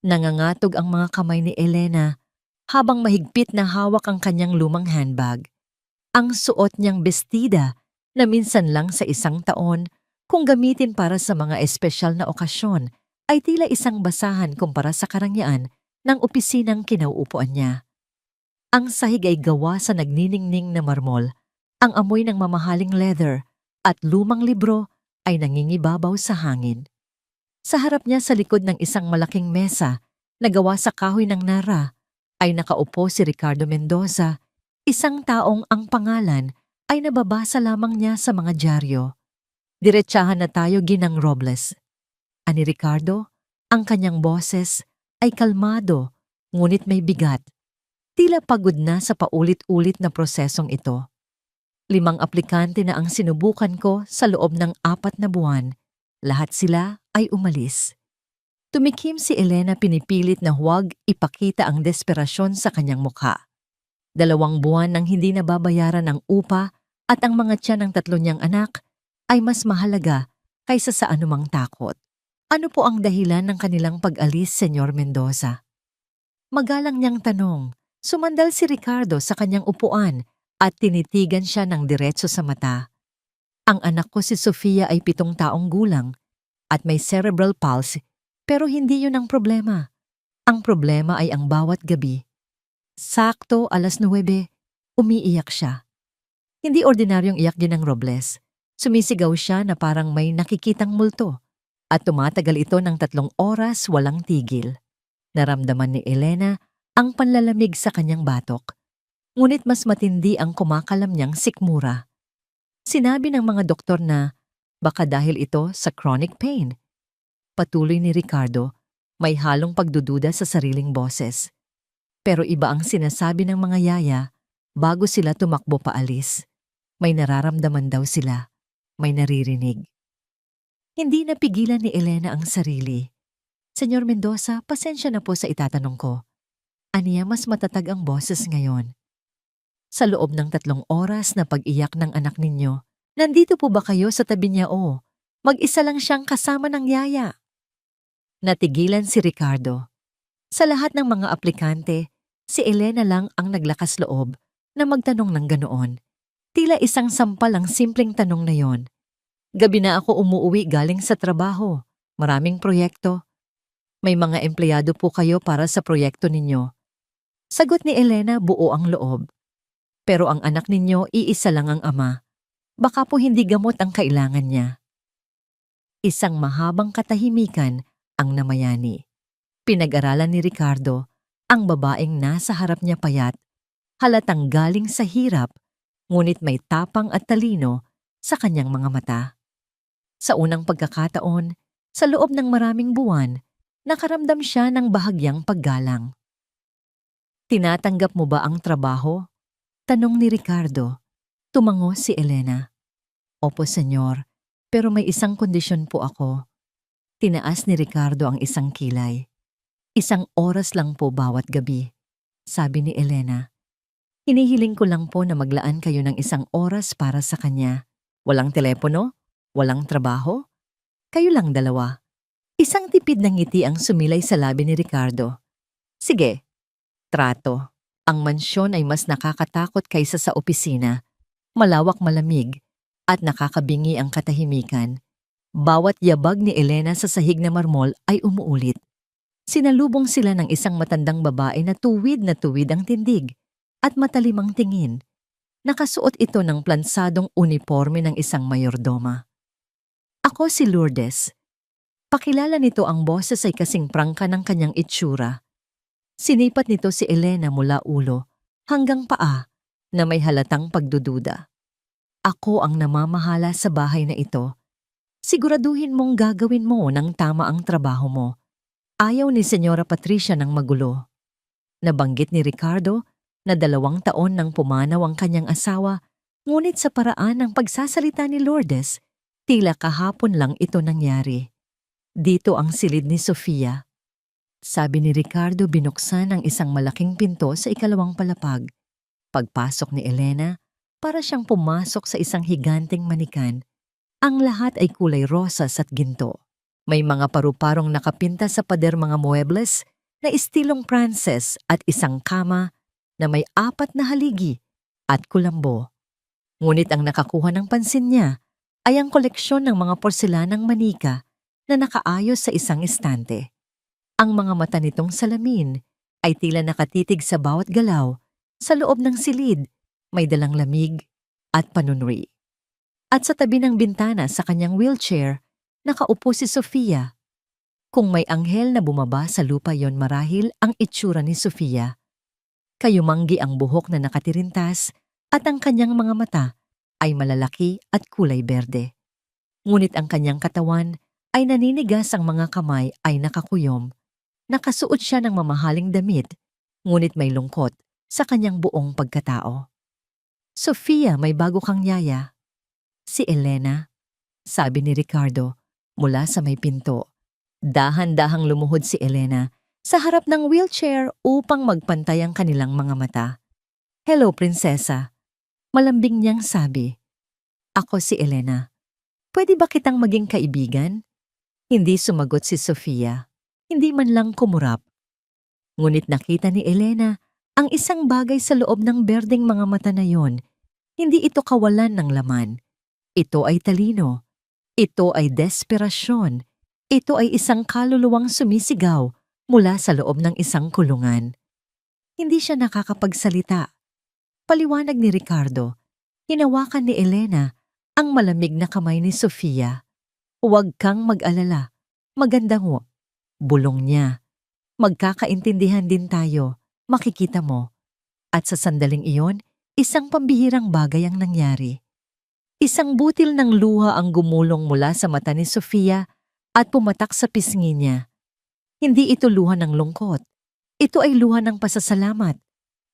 Nangangatog ang mga kamay ni Elena habang mahigpit na hawak ang kanyang lumang handbag. Ang suot niyang bestida na minsan lang sa isang taon kung gamitin para sa mga espesyal na okasyon ay tila isang basahan kumpara sa karangyaan ng opisinang kinauupuan niya. Ang sahig ay gawa sa nagniningning na marmol, ang amoy ng mamahaling leather at lumang libro ay nangingibabaw sa hangin. Sa harap niya sa likod ng isang malaking mesa na gawa sa kahoy ng nara ay nakaupo si Ricardo Mendoza, isang taong ang pangalan ay nababasa lamang niya sa mga dyaryo. Diretsahan na tayo, Ginang Robles. Ani Ricardo, ang kanyang boses ay kalmado ngunit may bigat. Tila pagod na sa paulit-ulit na prosesong ito. 5 aplikante na ang sinubukan ko sa loob ng 4 na buwan. Lahat sila ay umalis. Tumikim si Elena, pinipilit na huwag ipakita ang desperasyon sa kanyang mukha. 2 buwan nang hindi nababayaran ang upa at ang mga tiyan ng 3 niyang anak ay mas mahalaga kaysa sa anumang takot. Ano po ang dahilan ng kanilang pag-alis, Senyor Mendoza? Magalang niyang tanong. Sumandal si Ricardo sa kanyang upuan at tinitigan siya ng diretso sa mata. Ang anak ko si Sofia ay 7 taong gulang at may cerebral palsy, pero hindi yun ang problema. Ang problema ay ang bawat gabi. Sakto 9:00, umiiyak siya. Hindi ordinaryong iyak din ng Robles. Sumisigaw siya na parang may nakikitang multo at tumatagal ito ng 3 oras walang tigil. Naramdaman ni Elena ang panlalamig sa kanyang batok, ngunit mas matindi ang kumakalam niyang sikmura. Sinabi ng mga doktor na baka dahil ito sa chronic pain. Patuloy ni Ricardo, may halong pagdududa sa sariling boses. Pero iba ang sinasabi ng mga yaya bago sila tumakbo paalis. May nararamdaman daw sila, may naririnig. Hindi napigilan ni Elena ang sarili. Senyor Mendoza, pasensya na po sa itatanong ko. Aniya, mas matatag ang boses ngayon. Sa loob ng 3 oras na pag-iyak ng anak ninyo, nandito po ba kayo sa tabi niya o mag-isa lang siyang kasama ng yaya? Natigilan si Ricardo. Sa lahat ng mga aplikante, si Elena lang ang naglakas loob na magtanong ng ganoon. Tila isang sampal ang simpleng tanong na yon. Gabi na ako umuuwi galing sa trabaho. Maraming proyekto. May mga empleyado po kayo para sa proyekto ninyo. Sagot ni Elena, buo ang loob. Pero ang anak ninyo, iisa lang ang ama. Baka po hindi gamot ang kailangan niya. Isang mahabang katahimikan ang namayani. Pinag-aralan ni Ricardo ang babaeng nasa harap niya payat, halatang galing sa hirap, ngunit may tapang at talino sa kanyang mga mata. Sa unang pagkakataon, sa loob ng maraming buwan, nakaramdam siya ng bahagyang paggalang. Tinatanggap mo ba ang trabaho? Tanong ni Ricardo. Tumango si Elena. Opo, senyor, pero may isang kondisyon po ako. Tinaas ni Ricardo ang isang kilay. 1 oras lang po bawat gabi, sabi ni Elena. Hinihiling ko lang po na maglaan kayo ng 1 oras para sa kanya. Walang telepono? Walang trabaho? Kayo lang 2. Isang tipid na ngiti ang sumilay sa labi ni Ricardo. Sige, trato. Ang mansyon ay mas nakakatakot kaysa sa opisina. Malawak, malamig, at nakakabingi ang katahimikan. Bawat yabag ni Elena sa sahig na marmol ay umuulit. Sinalubong sila ng isang matandang babae na tuwid ang tindig at matalimang tingin. Nakasuot ito ng plansadong uniforme ng isang mayordoma. Ako si Lourdes. Pakilala nito, ang boses ay kasing prangka ng kanyang itsura. Sinipat nito si Elena mula ulo hanggang paa na may halatang pagdududa. Ako ang namamahala sa bahay na ito. Siguraduhin mong gagawin mo ng tama ang trabaho mo. Ayaw ni Senyora Patricia ng magulo. Nabanggit ni Ricardo na 2 taon nang pumanaw ang kanyang asawa, ngunit sa paraan ng pagsasalita ni Lourdes, tila kahapon lang ito nangyari. Dito ang silid ni Sofia. Sabi ni Ricardo, binuksan ang isang malaking pinto sa 2 palapag. Pagpasok ni Elena, para siyang pumasok sa isang higanteng manikan. Ang lahat ay kulay rosas at ginto. May mga paru-parong nakapinta sa pader, mga muebles na estilong Pranses at isang kama na may 4 na haligi at kulambo. Ngunit ang nakakuha ng pansin niya ay ang koleksyon ng mga porselanang manika na nakaayos sa isang estante. Ang mga mata nitong salamin ay tila nakatitig sa bawat galaw. Sa loob ng silid, may dalang lamig at panunuri. At sa tabi ng bintana sa kanyang wheelchair, nakaupo si Sofia. Kung may anghel na bumaba sa lupa yon, marahil ang itsura ni Sofia. Kayumanggi ang buhok na nakatirintas at ang kanyang mga mata ay malalaki at kulay berde. Ngunit ang kanyang katawan ay naninigas, ang mga kamay ay nakakuyom. Nakasuot siya ng mamahaling damit, ngunit may lungkot sa kanyang buong pagkatao. Sofia, may bago kang yaya. Si Elena, sabi ni Ricardo mula sa may pinto. Dahan-dahang lumuhod si Elena sa harap ng wheelchair upang magpantay ang kanilang mga mata. Hello, prinsesa. Malambing niyang sabi. Ako si Elena. Pwede ba kitang maging kaibigan? Hindi sumagot si Sofia. Hindi man lang kumurap. Ngunit nakita ni Elena ang isang bagay sa loob ng berdeng mga mata na yon. Hindi ito kawalan ng laman. Ito ay talino. Ito ay desperasyon. Ito ay isang kaluluwang sumisigaw mula sa loob ng isang kulungan. Hindi siya nakakapagsalita. Paliwanag ni Ricardo, hinawakan ni Elena ang malamig na kamay ni Sofia. Huwag kang mag-alala. Maganda ho. Bulong niya. Magkakaintindihan din tayo. Makikita mo. At sa sandaling iyon, isang pambihirang bagay ang nangyari. Isang butil ng luha ang gumulong mula sa mata ni Sofia at pumatak sa pisngi niya. Hindi ito luha ng lungkot. Ito ay luha ng pasasalamat.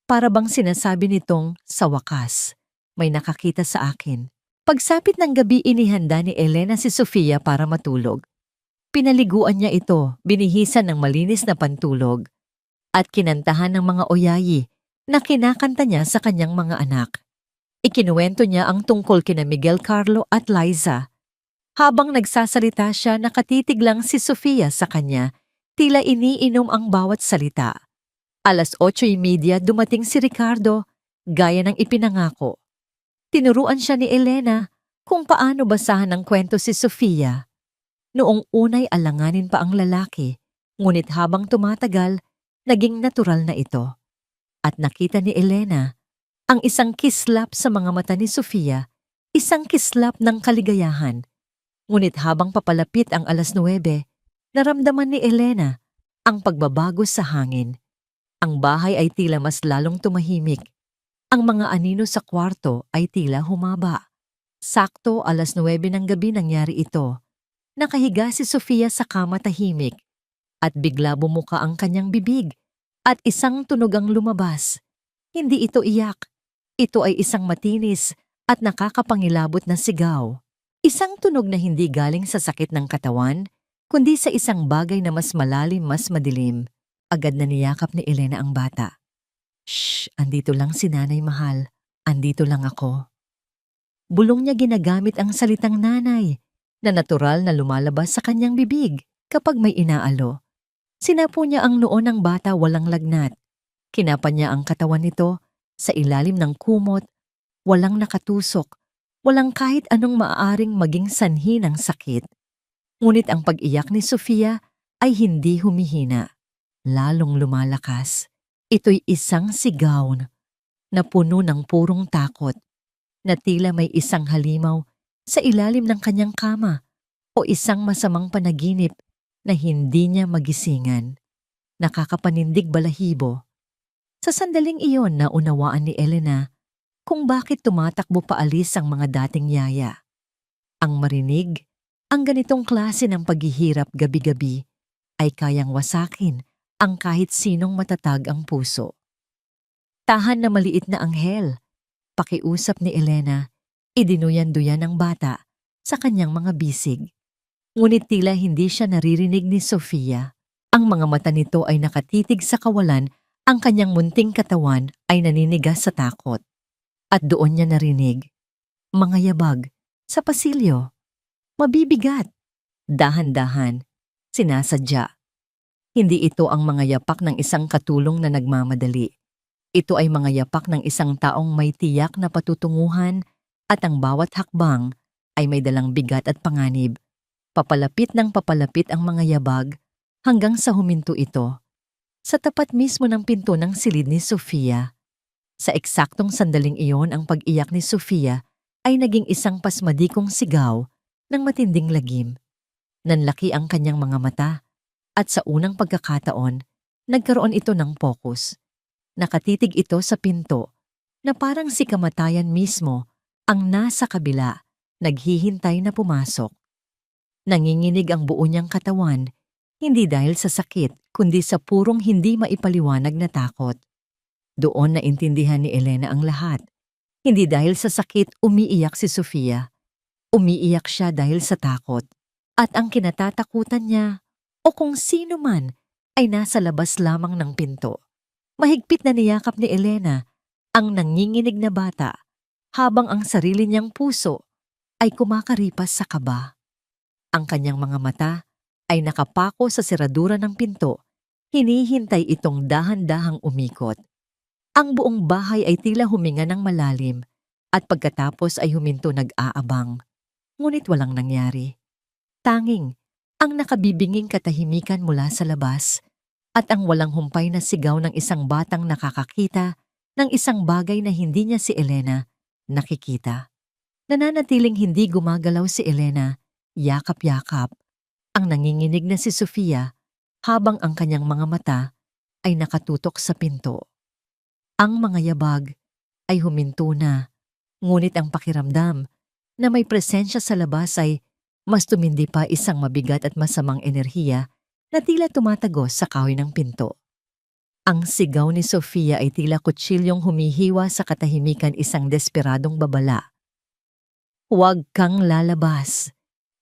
Para bang sinasabi nitong, sa wakas, may nakakita sa akin. Pagsapit ng gabi, inihanda ni Elena si Sofia para matulog. Pinaliguan niya ito, binihisan ng malinis na pantulog, at kinantahan ng mga oyayi na kinakanta niya sa kanyang mga anak. Ikinuwento niya ang tungkol kina Miguel Carlo at Liza. Habang nagsasalita siya, nakatitig lang si Sofia sa kanya, tila iniinom ang bawat salita. 8:30 dumating si Ricardo, gaya ng ipinangako. Tinuruan siya ni Elena kung paano basahan ng kwento si Sofia. Noong unay alanganin pa ang lalaki, ngunit habang tumatagal, naging natural na ito. At nakita ni Elena ang isang kislap sa mga mata ni Sofia, isang kislap ng kaligayahan. Ngunit habang papalapit ang 9:00, naramdaman ni Elena ang pagbabago sa hangin. Ang bahay ay tila mas lalong tumahimik. Ang mga anino sa kwarto ay tila humaba. Sakto 9:00 ng gabi nangyari ito. Nakahiga si Sofia sa kama tahimik at bigla bumuka ang kanyang bibig at isang tunog ang lumabas. Hindi ito iyak. Ito ay isang matinis at nakakapangilabot na sigaw. Isang tunog na hindi galing sa sakit ng katawan, kundi sa isang bagay na mas malalim, mas madilim. Agad na niyakap ni Elena ang bata. Shh, andito lang si nanay mahal. Andito lang ako. Bulong niya ginagamit ang salitang nanay, na natural na lumalabas sa kanyang bibig kapag may inaalo. Sinapo niya ang noo ng bata walang lagnat. Kinapa niya ang katawan nito sa ilalim ng kumot, walang nakatusok, walang kahit anong maaaring maging sanhi ng sakit. Ngunit ang pag-iyak ni Sofia ay hindi humihina, lalong lumalakas. Ito'y isang sigaw na puno ng purong takot, na tila may isang halimaw sa ilalim ng kanyang kama o isang masamang panaginip na hindi niya magisingan. Nakakapanindig balahibo. Sa sandaling iyon naunawaan ni Elena kung bakit tumatakbo paalis ang mga dating yaya. Ang marinig, ang ganitong klase ng paghihirap gabi-gabi ay kayang wasakin ang kahit sinong matatag ang puso. Tahan na maliit na anghel, pakiusap ni Elena, idinuyan-duyan ng bata sa kanyang mga bisig. Ngunit tila hindi siya naririnig ni Sofia. Ang mga mata nito ay nakatitig sa kawalan, ang kanyang munting katawan ay naninigas sa takot. At doon niya narinig, mga yabag sa pasilyo. Mabibigat. Dahan-dahan. Sinasadya. Hindi ito ang mga yapak ng isang katulong na nagmamadali. Ito ay mga yapak ng isang taong may tiyak na patutunguhan at ang bawat hakbang ay may dalang bigat at panganib. Papalapit ng papalapit ang mga yabag hanggang sa huminto ito. Sa tapat mismo ng pinto ng silid ni Sofia. Sa eksaktong sandaling iyon ang pag-iyak ni Sofia ay naging isang pasmadikong sigaw ng matinding lagim. Nanlaki ang kanyang mga mata at sa unang pagkakataon, nagkaroon ito ng focus. Nakatitig ito sa pinto na parang si kamatayan mismo ang nasa kabila, naghihintay na pumasok. Nanginginig ang buo niyang katawan, hindi dahil sa sakit kundi sa purong hindi maipaliwanag na takot. Doon naintindihan ni Elena ang lahat. Hindi dahil sa sakit umiiyak si Sofia. Umiiyak siya dahil sa takot. At ang kinatatakutan niya o kung sino man ay nasa labas lamang ng pinto. Mahigpit na niyakap ni Elena ang nanginginig na bata habang ang sarili niyang puso ay kumakaripas sa kaba. Ang kanyang mga mata ay nakapako sa seradura ng pinto, hinihintay itong dahan-dahang umikot. Ang buong bahay ay tila huminga ng malalim at pagkatapos ay huminto nag-aabang. Ngunit walang nangyari. Tanging ang nakabibinging katahimikan mula sa labas at ang walang humpay na sigaw ng isang batang nakakakita ng isang bagay na hindi niya si Elena nakikita. Nananatiling hindi gumagalaw si Elena, yakap-yakap, ang nanginginig na si Sofia habang ang kanyang mga mata ay nakatutok sa pinto. Ang mga yabag ay huminto na, ngunit ang pakiramdam na may presensya sa labas ay mas tumindi pa isang mabigat at masamang enerhiya na tila tumatagos sa kahoy ng pinto. Ang sigaw ni Sofia ay tila kutsilyong humihiwa sa katahimikan isang desperadong babala. Huwag kang lalabas.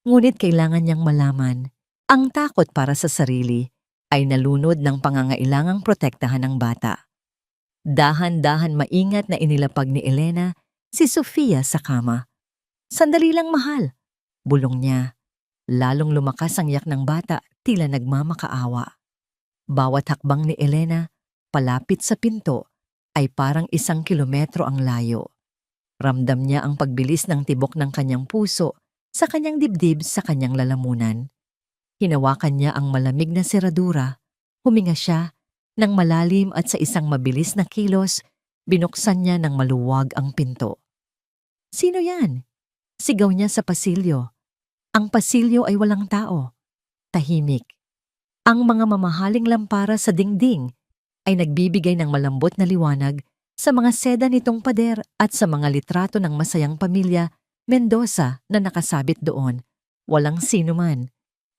Ngunit kailangan niyang malaman, ang takot para sa sarili ay nalunod ng pangangailangang protektahan ng bata. Dahan-dahan maingat na inilapag ni Elena si Sofia sa kama. Sandali lang mahal, bulong niya. Lalong lumakas ang yak ng bata, tila nagmamakaawa. Bawat hakbang ni Elena, palapit sa pinto, ay parang 1 kilometro ang layo. Ramdam niya ang pagbilis ng tibok ng kanyang puso sa kanyang dibdib sa kanyang lalamunan. Hinawakan niya ang malamig na seradura, huminga siya nang malalim at sa isang mabilis na kilos, binuksan niya ng maluwag ang pinto. Sino yan? Sigaw niya sa pasilyo. Ang pasilyo ay walang tao. Tahimik. Ang mga mamahaling lampara sa dingding ay nagbibigay ng malambot na liwanag sa mga seda nitong pader at sa mga litrato ng masayang pamilya Mendoza na nakasabit doon. Walang sino man.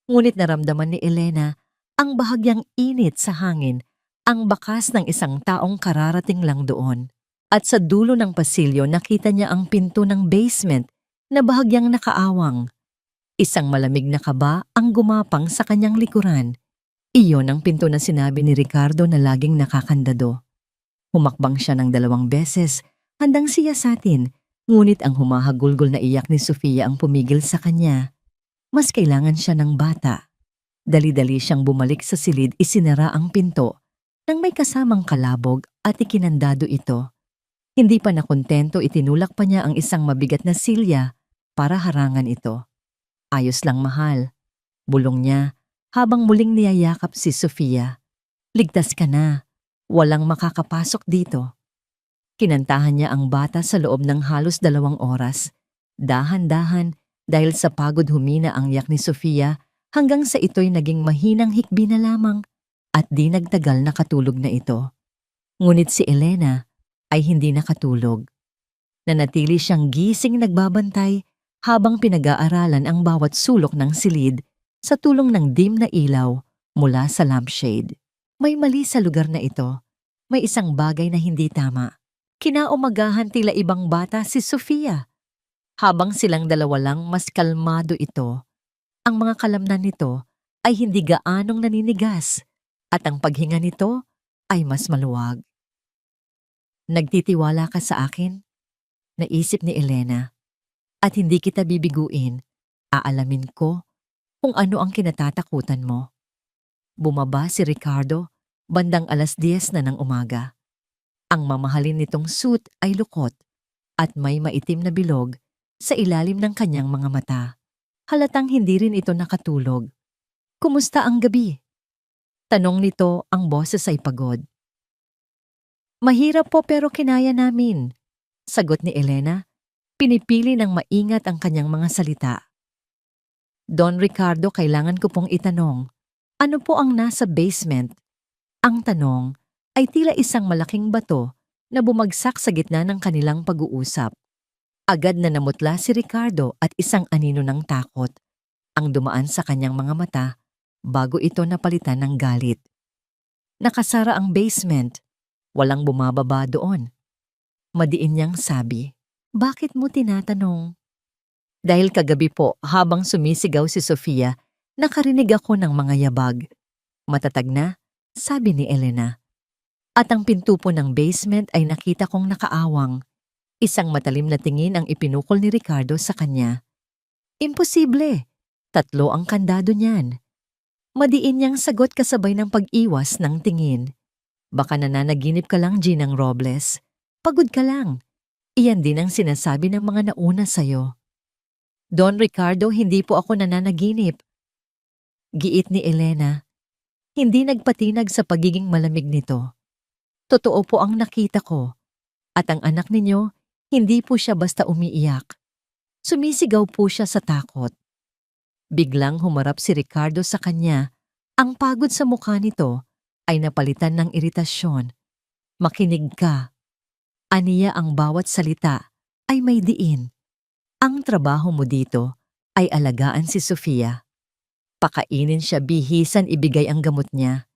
Ngunit naramdaman ni Elena ang bahagyang init sa hangin, ang bakas ng isang taong kararating lang doon. At sa dulo ng pasilyo nakita niya ang pinto ng basement na bahagyang nakaawang. Isang malamig na kaba ang gumapang sa kanyang likuran. Iyon ang pinto na sinabi ni Ricardo na laging nakakandado. Humakbang siya ng 2 beses, handang siyasatin, ngunit ang humahagulgol na iyak ni Sofia ang pumigil sa kanya. Mas kailangan siya ng bata. Dali-dali siyang bumalik sa silid, isinara ang pinto nang may kasamang kalabog at ikinandado ito. Hindi pa nakontento, itinulak pa niya ang isang mabigat na silya para harangan ito. Ayos lang mahal, bulong niya habang muling niyayakap si Sofia. Ligtas ka na, walang makakapasok dito. Kinantahan niya ang bata sa loob ng halos 2 oras. Dahan-dahan dahil sa pagod humina ang yak ni Sofia hanggang sa ito'y naging mahinang hikbi na lamang at di nagtagal na katulog na ito. Ngunit si Elena ay hindi nakatulog. Nanatili siyang gising nagbabantay habang pinag-aaralan ang bawat sulok ng silid sa tulong ng dim na ilaw mula sa lampshade. May mali sa lugar na ito. May isang bagay na hindi tama. Kinaumagahan tila ibang bata si Sofia. Habang silang dalawa lang, mas kalmado ito. Ang mga kalamnan nito ay hindi gaanong naninigas at ang paghinga nito ay mas maluwag. Nagtitiwala ka sa akin? Naisip ni Elena. At hindi kita bibiguin. Aalamin ko kung ano ang kinatatakutan mo. Bumaba si Ricardo, bandang 10:00 na ng umaga. Ang mamahalin nitong suit ay lukot at may maitim na bilog sa ilalim ng kanyang mga mata. Halatang hindi rin ito nakatulog. "Kumusta ang gabi?" Tanong nito, ang boses ay pagod. "Mahirap po pero kinaya namin," sagot ni Elena, pinipili ng maingat ang kanyang mga salita. "Don Ricardo, kailangan ko pong itanong, ano po ang nasa basement?" Ang tanong ay tila isang malaking bato na bumagsak sa gitna ng kanilang pag-uusap. Agad na namutla si Ricardo at isang anino ng takot ang dumaan sa kanyang mga mata bago ito napalitan ng galit. Nakasara ang basement. Walang bumababa doon. Madiin niyang sabi, "Bakit mo tinatanong?" "Dahil kagabi po habang sumisigaw si Sofia, nakarinig ako ng mga yabag." "Matatag na," sabi ni Elena. "At ang pinto po ng basement ay nakita kong nakaawang." Isang matalim na tingin ang ipinukol ni Ricardo sa kanya. "Imposible! 3 ang kandado niyan." Madiin niyang sagot kasabay ng pag-iwas ng tingin. "Baka nananaginip ka lang, Ginang Robles. Pagod ka lang. Iyan din ang sinasabi ng mga nauna sa'yo." "Don Ricardo, hindi po ako nananaginip." Giit ni Elena. Hindi nagpatinag sa pagiging malamig nito. "Totoo po ang nakita ko. At ang anak ninyo, hindi po siya basta umiiyak. Sumisigaw po siya sa takot." Biglang humarap si Ricardo sa kanya. Ang pagod sa mukha nito ay napalitan ng iritasyon. "Makinig ka." Aniya, ang bawat salita ay may diin. "Ang trabaho mo dito ay alagaan si Sofia. Pakainin siya, bihisan ibigay ang gamot niya.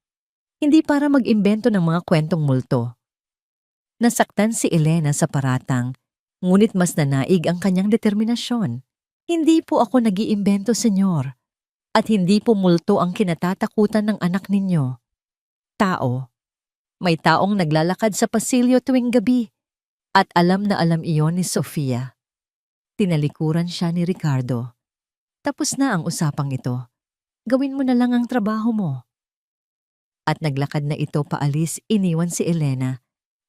Hindi para mag-imbento ng mga kwentong multo." Nasaktan si Elena sa paratang, ngunit mas nanaig ang kanyang determinasyon. "Hindi po ako nag-iimbento, senyor. At hindi po multo ang kinatatakutan ng anak ninyo. Tao. May taong naglalakad sa pasilyo tuwing gabi. At alam na alam iyon ni Sofia." Tinalikuran siya ni Ricardo. "Tapos na ang usapang ito. Gawin mo na lang ang trabaho mo." At naglakad na ito paalis, iniwan si Elena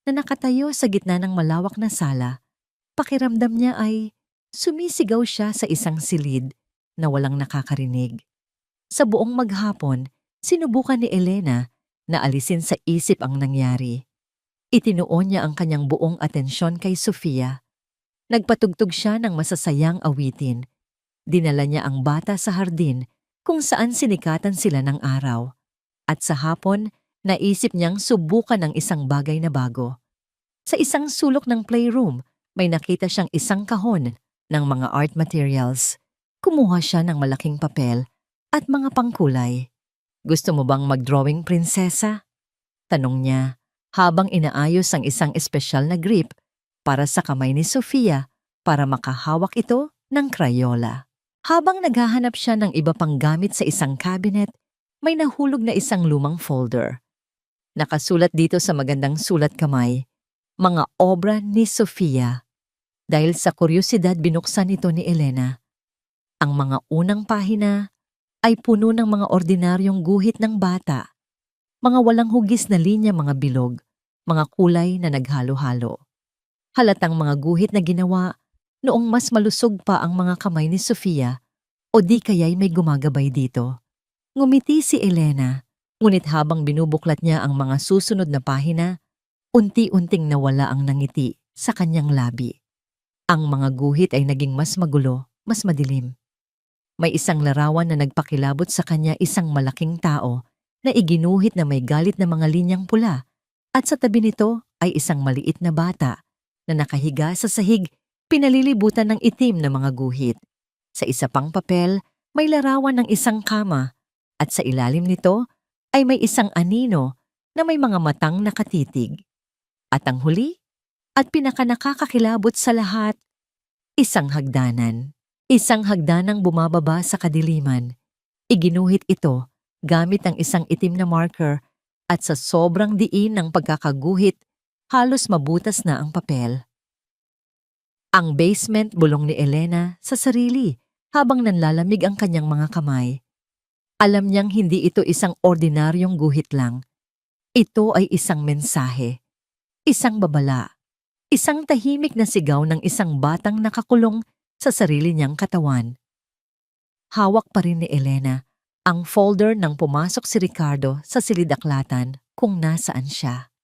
na nakatayo sa gitna ng malawak na sala. Pakiramdam niya ay sumisigaw siya sa isang silid na walang nakakarinig. Sa buong maghapon, sinubukan ni Elena na alisin sa isip ang nangyari. Itinuon niya ang kanyang buong atensyon kay Sofia. Nagpatugtog siya ng masasayang awitin. Dinala niya ang bata sa hardin kung saan sinikatan sila ng araw. At sa hapon, naisip niyang subukan ang isang bagay na bago. Sa isang sulok ng playroom, may nakita siyang isang kahon ng mga art materials. Kumuha siya ng malaking papel at mga pangkulay. "Gusto mo bang mag-drawing, prinsesa?" tanong niya habang inaayos ang isang espesyal na grip para sa kamay ni Sofia para makahawak ito ng Crayola. Habang naghahanap siya ng iba pang gamit sa isang cabinet, may nahulog na isang lumang folder. Nakasulat dito sa magandang sulat kamay, "Mga obra ni Sofia." Dahil sa kuryosidad, binuksan ito ni Elena. Ang mga unang pahina ay puno ng mga ordinaryong guhit ng bata. Mga walang hugis na linya, mga bilog, mga kulay na naghalo-halo. Halatang mga guhit na ginawa noong mas malusog pa ang mga kamay ni Sofia, o di kaya'y may gumagabay dito. Ngumiti si Elena, ngunit habang binubuklat niya ang mga susunod na pahina, unti-unting nawala ang nangiti sa kanyang labi. Ang mga guhit ay naging mas magulo, mas madilim. May isang larawan na nagpakilabot sa kanya, isang malaking tao na iginuhit na may galit na mga linyang pula, at sa tabi nito ay isang maliit na bata na nakahiga sa sahig, pinalilibutan ng itim na mga guhit. Sa isa pang papel, may larawan ng isang kama, at sa ilalim nito ay may isang anino na may mga matang nakatitig. At ang huli, at pinakanakakakilabot sa lahat, isang hagdanan. Isang hagdanang bumababa sa kadiliman. Iginuhit ito gamit ang isang itim na marker, at sa sobrang diin ng pagkakaguhit, halos mabutas na ang papel. Ang basement, bulong ni Elena sa sarili habang nanlalamig ang kanyang mga kamay. Alam niyang hindi ito isang ordinaryong guhit lang. Ito ay isang mensahe, isang babala, isang tahimik na sigaw ng isang batang nakakulong sa sarili niyang katawan. Hawak pa rin ni Elena ang folder nang pumasok si Ricardo sa silid-aklatan kung nasaan siya.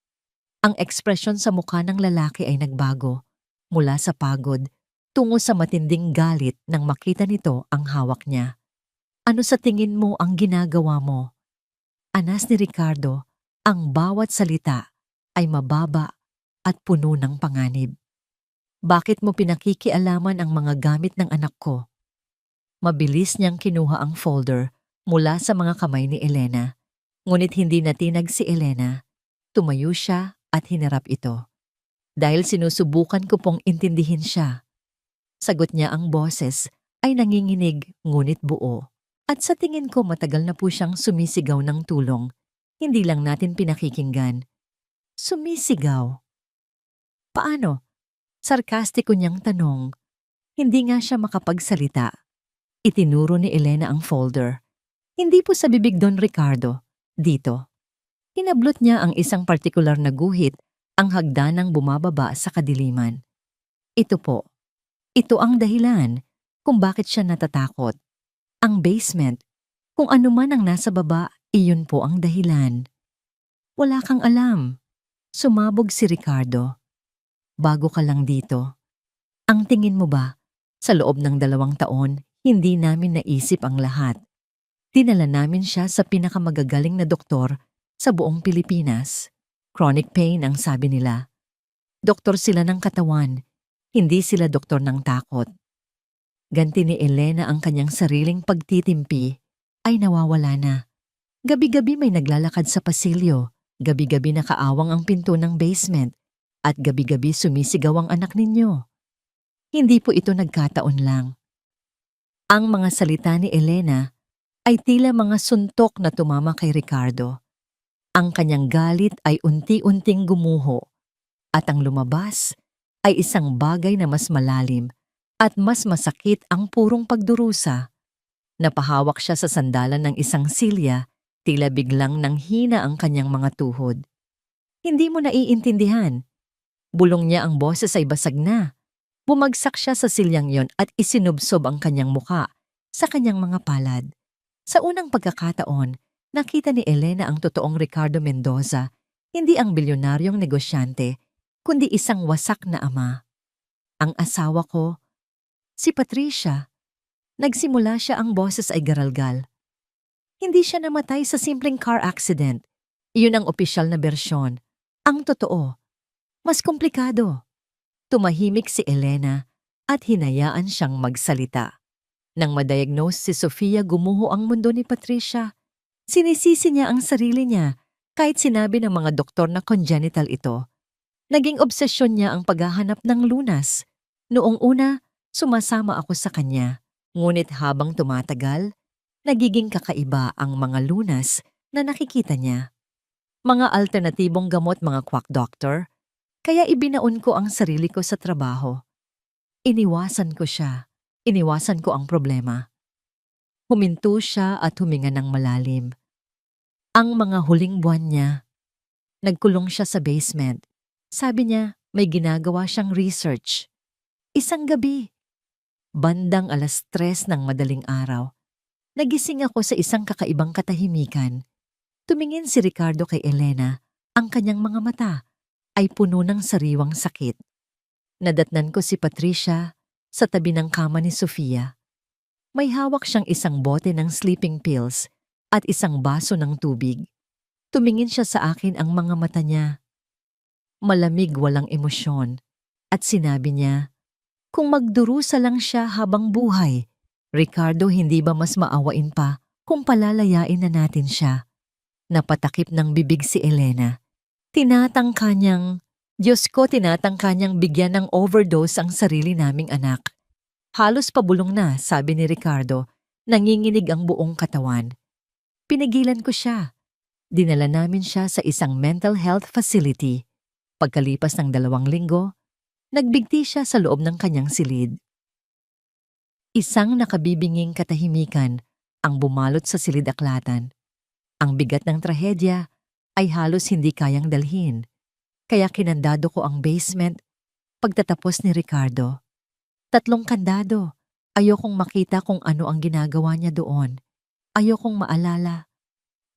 Ang ekspresyon sa mukha ng lalaki ay nagbago mula sa pagod tungo sa matinding galit nang makita nito ang hawak niya. Ano sa tingin mo ang ginagawa mo? Anas ni Ricardo, ang bawat salita ay mababa at puno ng panganib. Bakit mo pinakikialaman ang mga gamit ng anak ko? Mabilis niyang kinuha ang folder mula sa mga kamay ni Elena. Ngunit hindi natinag si Elena. Tumayo siya at hinarap ito. Dahil sinusubukan ko pong intindihin siya. Sagot niya, ang boses ay nanginginig ngunit buo. At sa tingin ko matagal na po siyang sumisigaw ng tulong. Hindi lang natin pinakikinggan. Sumisigaw. Paano? Sarkastiko niyang tanong. Hindi nga siya makapagsalita. Itinuro ni Elena ang folder. Hindi po sa bibig, Don Ricardo. Dito. Hinablot niya ang isang partikular na guhit, ang hagdanang bumababa sa kadiliman. Ito po. Ito ang dahilan kung bakit siya natatakot. Ang basement. Kung ano man ang nasa baba, iyon po ang dahilan. Wala kang alam. Sumabog si Ricardo. Bago ka lang dito. Ang tingin mo ba, sa loob ng 2 taon, hindi namin naisip ang lahat. Dinala namin siya sa pinakamagagaling na doktor sa buong Pilipinas. Chronic pain ang sabi nila. Doktor sila ng katawan, hindi sila doktor ng takot. Ganti ni Elena ang kanyang sariling pagtitimpi ay nawawala na. Gabi-gabi may naglalakad sa pasilyo, gabi-gabi nakaawang ang pinto ng basement, at gabi-gabi sumisigaw ang anak ninyo. Hindi po ito nagkataon lang. Ang mga salita ni Elena ay tila mga suntok na tumama kay Ricardo. Ang kanyang galit ay unti-unting gumuho at ang lumabas ay isang bagay na mas malalim at mas masakit, ang purong pagdurusa. Napahawak siya sa sandalan ng isang silya, tila biglang nanghina ang kanyang mga tuhod. Hindi mo naiintindihan. Bulong niya, ang boses ay basag na. Bumagsak siya sa silyang yon at isinubsob ang kanyang muka sa kanyang mga palad. Sa unang pagkakataon, nakita ni Elena ang totoong Ricardo Mendoza, hindi ang bilyonaryong negosyante, kundi isang wasak na ama. Ang asawa ko, si Patricia. Nagsimula siya, ang boses ay garalgal. Hindi siya namatay sa simpleng car accident. Iyon ang opisyal na bersyon. Ang totoo, mas komplikado. Tumahimik si Elena at hinayaan siyang magsalita. Nang madiagnose si Sofia, gumuho ang mundo ni Patricia. Sinisisi niya ang sarili niya kahit sinabi ng mga doktor na congenital ito. Naging obsesyon niya ang paghahanap ng lunas. Noong una, sumasama ako sa kanya. Ngunit habang tumatagal, nagiging kakaiba ang mga lunas na nakikita niya. Mga alternatibong gamot, mga quack doctor. Kaya ibinaon ko ang sarili ko sa trabaho. Iniwasan ko siya. Iniwasan ko ang problema. Huminto siya at huminga ng malalim. Ang mga huling buwan niya, nagkulong siya sa basement. Sabi niya, may ginagawa siyang research. Isang gabi, bandang 3:00 ng madaling araw, nagising ako sa isang kakaibang katahimikan. Tumingin si Ricardo kay Elena, ang kanyang mga mata ay puno ng sariwang sakit. Nadatnan ko si Patricia sa tabi ng kama ni Sofia. May hawak siyang isang bote ng sleeping pills at isang baso ng tubig. Tumingin siya sa akin, ang mga mata niya malamig, walang emosyon, at sinabi niya, kung magdurusa lang siya habang buhay, Ricardo, hindi ba mas maawain pa kung palalayain na natin siya? Napatakip ng bibig si Elena. Tinatangka niyang, Diyos ko, tinatangka niyang bigyan ng overdose ang sarili naming anak. Halos pabulong na, sabi ni Ricardo, nanginginig ang buong katawan. Pinigilan ko siya. Dinala namin siya sa isang mental health facility. Pagkalipas ng 2 linggo, nagbigti siya sa loob ng kanyang silid. Isang nakabibinging katahimikan ang bumalot sa silid-aklatan. Ang bigat ng trahedya ay halos hindi kayang dalhin. Kaya kinandado ko ang basement pagtatapos ni Ricardo. 3 kandado. Ayokong makita kung ano ang ginagawa niya doon. Ayokong maalala.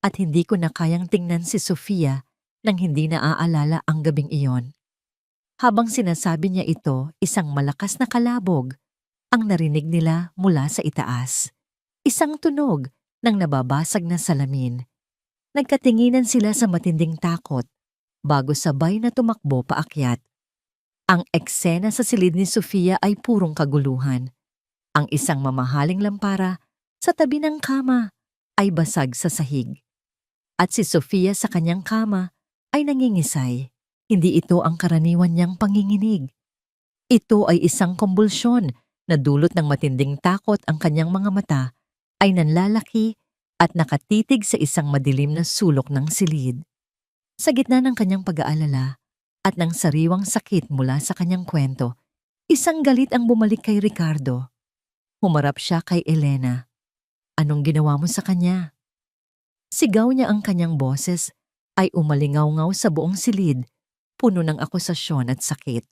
At hindi ko na kayang tingnan si Sofia nang hindi naaalala ang gabing iyon. Habang sinasabi niya ito, isang malakas na kalabog ang narinig nila mula sa itaas. Isang tunog ng nababasag na salamin. Nagkatinginan sila sa matinding takot bago sabay na tumakbo paakyat. Ang eksena sa silid ni Sofia ay purong kaguluhan. Ang isang mamahaling lampara sa tabi ng kama ay basag sa sahig. At si Sofia sa kanyang kama ay nangingisay. Hindi ito ang karaniwan niyang panginginig. Ito ay isang kumbulsyon na dulot ng matinding takot. Ang kanyang mga mata ay nanlalaki at nakatitig sa isang madilim na sulok ng silid. Sa gitna ng kanyang pag-aalala at ng sariwang sakit mula sa kanyang kwento, isang galit ang bumalik kay Ricardo. Humarap siya kay Elena. Anong ginawa mo sa kanya? Sigaw niya. Ang kanyang boses ay umalingaw-ngaw sa buong silid, puno ng akusasyon at sakit.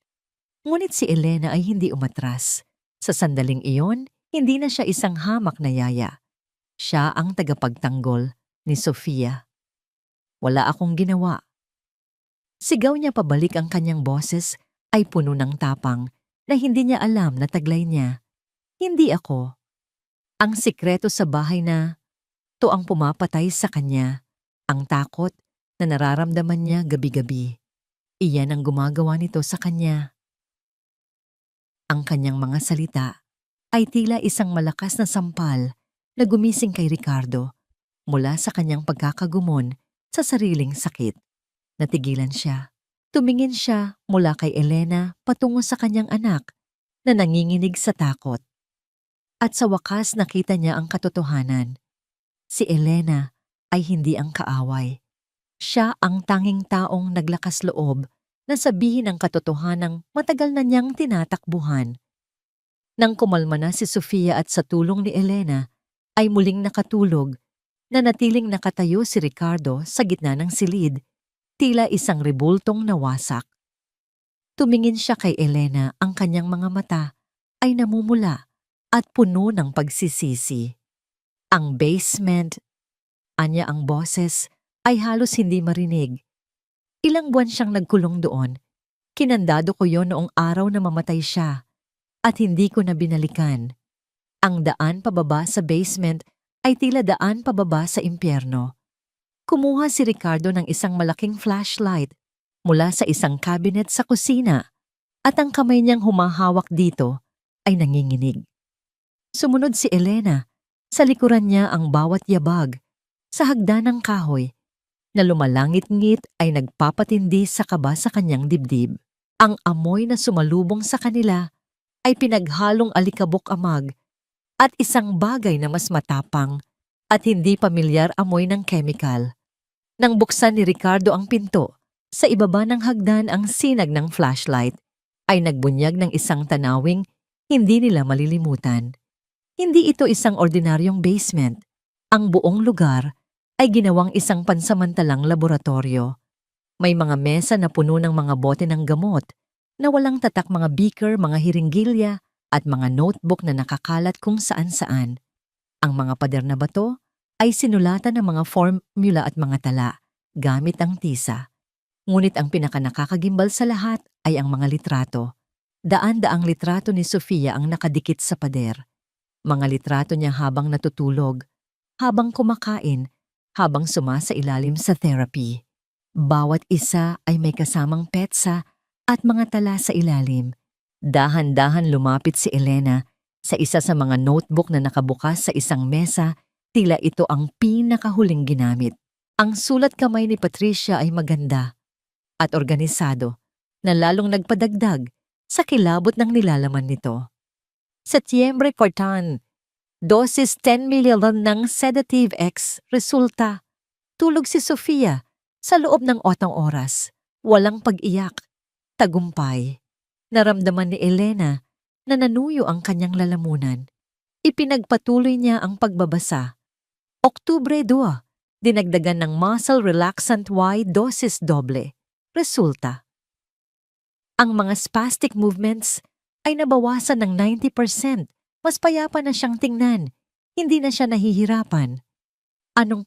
Ngunit si Elena ay hindi umatras. Sa sandaling iyon, hindi na siya isang hamak na yaya. Siya ang tagapagtanggol ni Sofia. Wala akong ginawa. Sigaw niya pabalik. Ang kanyang boses ay puno ng tapang na hindi niya alam na taglay niya. Hindi ako. Ang sikreto sa bahay na to ang pumapatay sa kanya, ang takot na nararamdaman niya gabi-gabi. Iyan ang gumagawa nito sa kanya. Ang kanyang mga salita ay tila isang malakas na sampal na gumising kay Ricardo mula sa kanyang pagkakagumon sa sariling sakit. Natigilan siya. Tumingin siya mula kay Elena patungo sa kanyang anak na nanginginig sa takot. At sa wakas nakita niya ang katotohanan. Si Elena ay hindi ang kaaway. Siya ang tanging taong naglakas loob na sabihin ang katotohanang matagal na niyang tinatakbuhan. Nang kumalma na si Sofia at sa tulong ni Elena, ay muling nakatulog na natiling nakatayo si Ricardo sa gitna ng silid, tila isang rebultong nawasak. Tumingin siya kay Elena. Ang kanyang mga mata ay namumula at puno ng pagsisisi. Ang basement, anya ang boses, ay halos hindi marinig. Ilang buwan siyang nagkulong doon. Kinandado ko yon noong araw na mamatay siya at hindi ko na binalikan. Ang daan pababa sa basement ay tila daan pababa sa impyerno. Kumuha si Ricardo ng isang malaking flashlight mula sa isang cabinet sa kusina at ang kamay niyang humahawak dito ay nanginginig. Sumunod si Elena. Sa likuran niya ang bawat yabag sa hagdan ng kahoy na lumalangit-ngit ay nagpapatindi sa kaba sa kanyang dibdib. Ang amoy na sumalubong sa kanila ay pinaghalong alikabok-amag at isang bagay na mas matapang at hindi pamilyar amoy ng chemical. Nang buksan ni Ricardo ang pinto, sa ibaba ng hagdan ang sinag ng flashlight ay nagbunyag ng isang tanawing hindi nila malilimutan. Hindi ito isang ordinaryong basement. Ang buong lugar ay ginawang isang pansamantalang laboratorio. May mga mesa na puno ng mga bote ng gamot, na walang tatak, mga beaker, mga hiringgilya, at mga notebook na nakakalat kung saan-saan. Ang mga pader na bato ay sinulatan ng mga formula at mga tala, gamit ang tisa. Ngunit ang pinakanakakagimbal sa lahat ay ang mga litrato. Daan-daang litrato ni Sofia ang nakadikit sa pader. Mga litrato niya habang natutulog, habang kumakain, habang sumasailalim sa therapy. Bawat isa ay may kasamang petsa at mga tala sa ilalim. Dahan-dahan lumapit si Elena sa isa sa mga notebook na nakabukas sa isang mesa, tila ito ang pinakahuling ginamit. Ang sulat kamay ni Patricia ay maganda at organisado na lalong nagpadagdag sa kilabot ng nilalaman nito. Setyembre 14, dosis 10 million ng sedative X, resulta. Tulog si Sofia sa loob ng 8 oras. Walang pag-iyak. Tagumpay. Naramdaman ni Elena na nanuyo ang kanyang lalamunan. Ipinagpatuloy niya ang pagbabasa Oktubre 2, dinagdagan ng muscle relaxant Y dosis doble. Resulta, ang mga spastic movements ay nabawasan ng 90%. Mas payapa na siyang tingnan. Hindi na siya nahihirapan. Anong,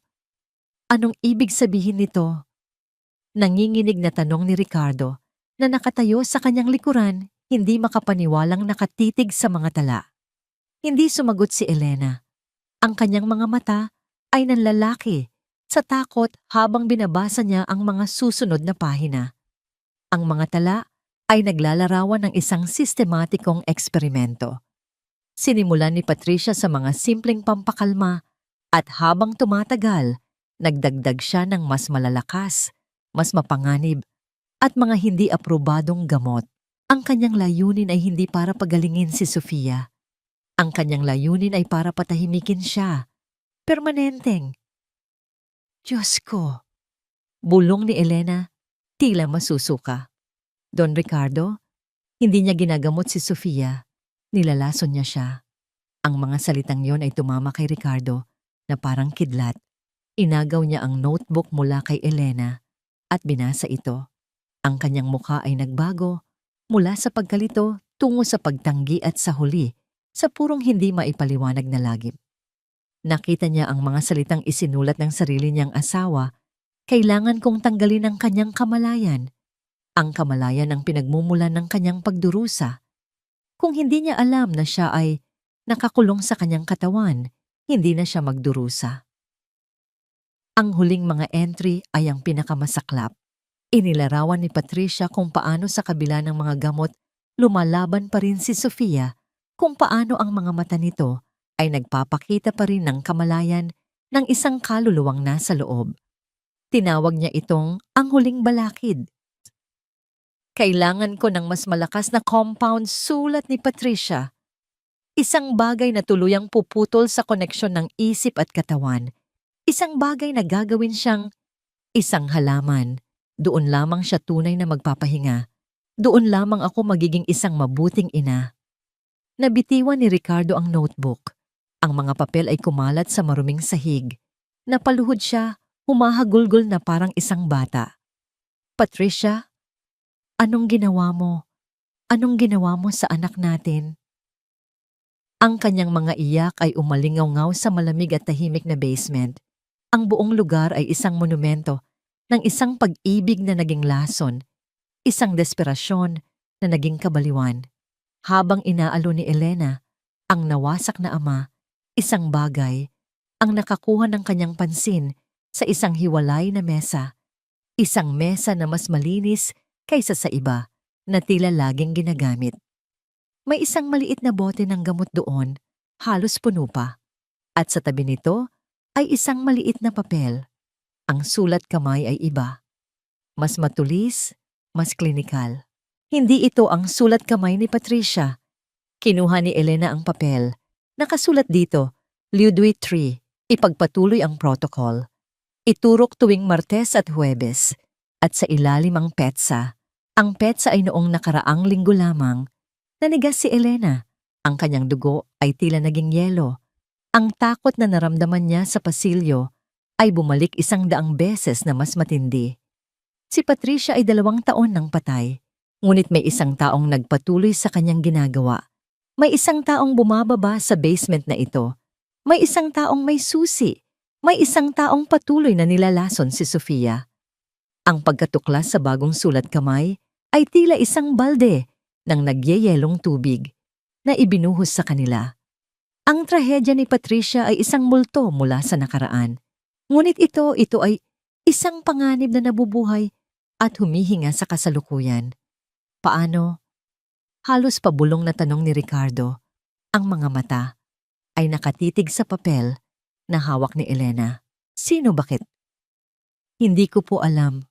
anong ibig sabihin nito? Nanginginig na tanong ni Ricardo na nakatayo sa kanyang likuran, hindi makapaniwalang nakatitig sa mga tala. Hindi sumagot si Elena. Ang kanyang mga mata ay nanlalaki sa takot habang binabasa niya ang mga susunod na pahina. Ang mga tala ay naglalarawan ng isang sistematikong eksperimento. Sinimulan ni Patricia sa mga simpleng pampakalma at habang tumatagal, nagdagdag siya ng mas malalakas, mas mapanganib at mga hindi aprobadong gamot. Ang kanyang layunin ay hindi para pagalingin si Sofia. Ang kanyang layunin ay para patahimikin siya. Permanenteng. Diyos ko! Bulong ni Elena, tila masusuka. Don Ricardo, hindi niya ginagamot si Sofia. Nilalason niya siya. Ang mga salitang yon ay tumama kay Ricardo na parang kidlat. Inagaw niya ang notebook mula kay Elena at binasa ito. Ang kanyang mukha ay nagbago mula sa pagkalito tungo sa pagtanggi at sa huli sa purong hindi maipaliwanag na lagim. Nakita niya ang mga salitang isinulat ng sarili niyang asawa. Kailangan kong tanggalin ang kanyang kamalayan. Ang kamalayan ang pinagmumulan ng kanyang pagdurusa. Kung hindi niya alam na siya ay nakakulong sa kanyang katawan, hindi na siya magdurusa. Ang huling mga entry ay ang pinakamasaklap. Inilarawan ni Patricia kung paano sa kabila ng mga gamot, lumalaban pa rin si Sofia, kung paano ang mga mata nito ay nagpapakita pa rin ng kamalayan ng isang kaluluwang nasa loob. Tinawag niya itong ang huling balakid. Kailangan ko ng mas malakas na compound, sulat ni Patricia. Isang bagay na tuluyang puputol sa koneksyon ng isip at katawan. Isang bagay na gagawin siyang isang halaman. Doon lamang siya tunay na magpapahinga. Doon lamang ako magiging isang mabuting ina. Nabitiwan ni Ricardo ang notebook. Ang mga papel ay kumalat sa maruming sahig. Napaluhod siya, humahagulgol na parang isang bata. Patricia, anong ginawa mo? Anong ginawa mo sa anak natin? Ang kanyang mga iyak ay umalingaw-ngaw sa malamig at tahimik na basement. Ang buong lugar ay isang monumento ng isang pag-ibig na naging lason, isang desperasyon na naging kabaliwan. Habang inaalo ni Elena, ang nawasak na ama, isang bagay, ang nakakuha ng kanyang pansin sa isang hiwalay na mesa. Isang mesa na mas malinis kaysa sa iba na tila laging ginagamit. May isang maliit na bote ng gamot doon, halos puno pa. At sa tabi nito ay isang maliit na papel. Ang sulat kamay ay iba. Mas matulis, mas klinikal. Hindi ito ang sulat kamay ni Patricia. Kinuha ni Elena ang papel. Nakasulat dito, Ludwig 3, ipagpatuloy ang protocol. Iturok tuwing Martes at Huwebes. At sa ilalim ang petsa. Ang petsa ay noong nakaraang linggo lamang. Nanigas si Elena. Ang kanyang dugo ay tila naging yelo. Ang takot na naramdaman niya sa pasilyo ay bumalik 100 beses na mas matindi. Si Patricia ay 2 taon nang patay. Ngunit may isang taong nagpatuloy sa kanyang ginagawa. May isang taong bumababa sa basement na ito. May isang taong may susi. May isang taong patuloy na nilalason si Sofia. Ang pagkatuklas sa bagong sulat kamay ay tila isang balde ng nagyeyelong tubig na ibinuhos sa kanila. Ang trahedya ni Patricia ay isang multo mula sa nakaraan. Ngunit ito ay isang panganib na nabubuhay at humihinga sa kasalukuyan. Paano? Halos pabulong na tanong ni Ricardo. Ang mga mata ay nakatitig sa papel na hawak ni Elena. Sino, bakit? Hindi ko po alam.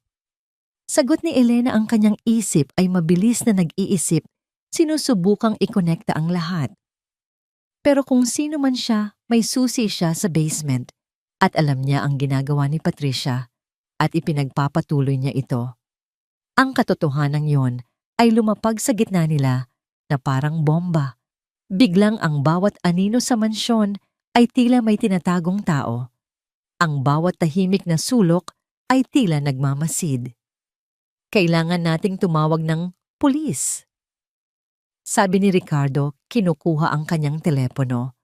Sagot ni Elena, ang kanyang isip ay mabilis na nag-iisip, sinusubukang ikonekta ang lahat. Pero kung sino man siya, may susi siya sa basement at alam niya ang ginagawa ni Patricia at ipinagpapatuloy niya ito. Ang katotohanan yon ay lumapag sa gitna nila na parang bomba. Biglang ang bawat anino sa mansyon ay tila may tinatagong tao. Ang bawat tahimik na sulok ay tila nagmamasid. Kailangan nating tumawag ng pulis. Sabi ni Ricardo, kinukuha ang kanyang telepono.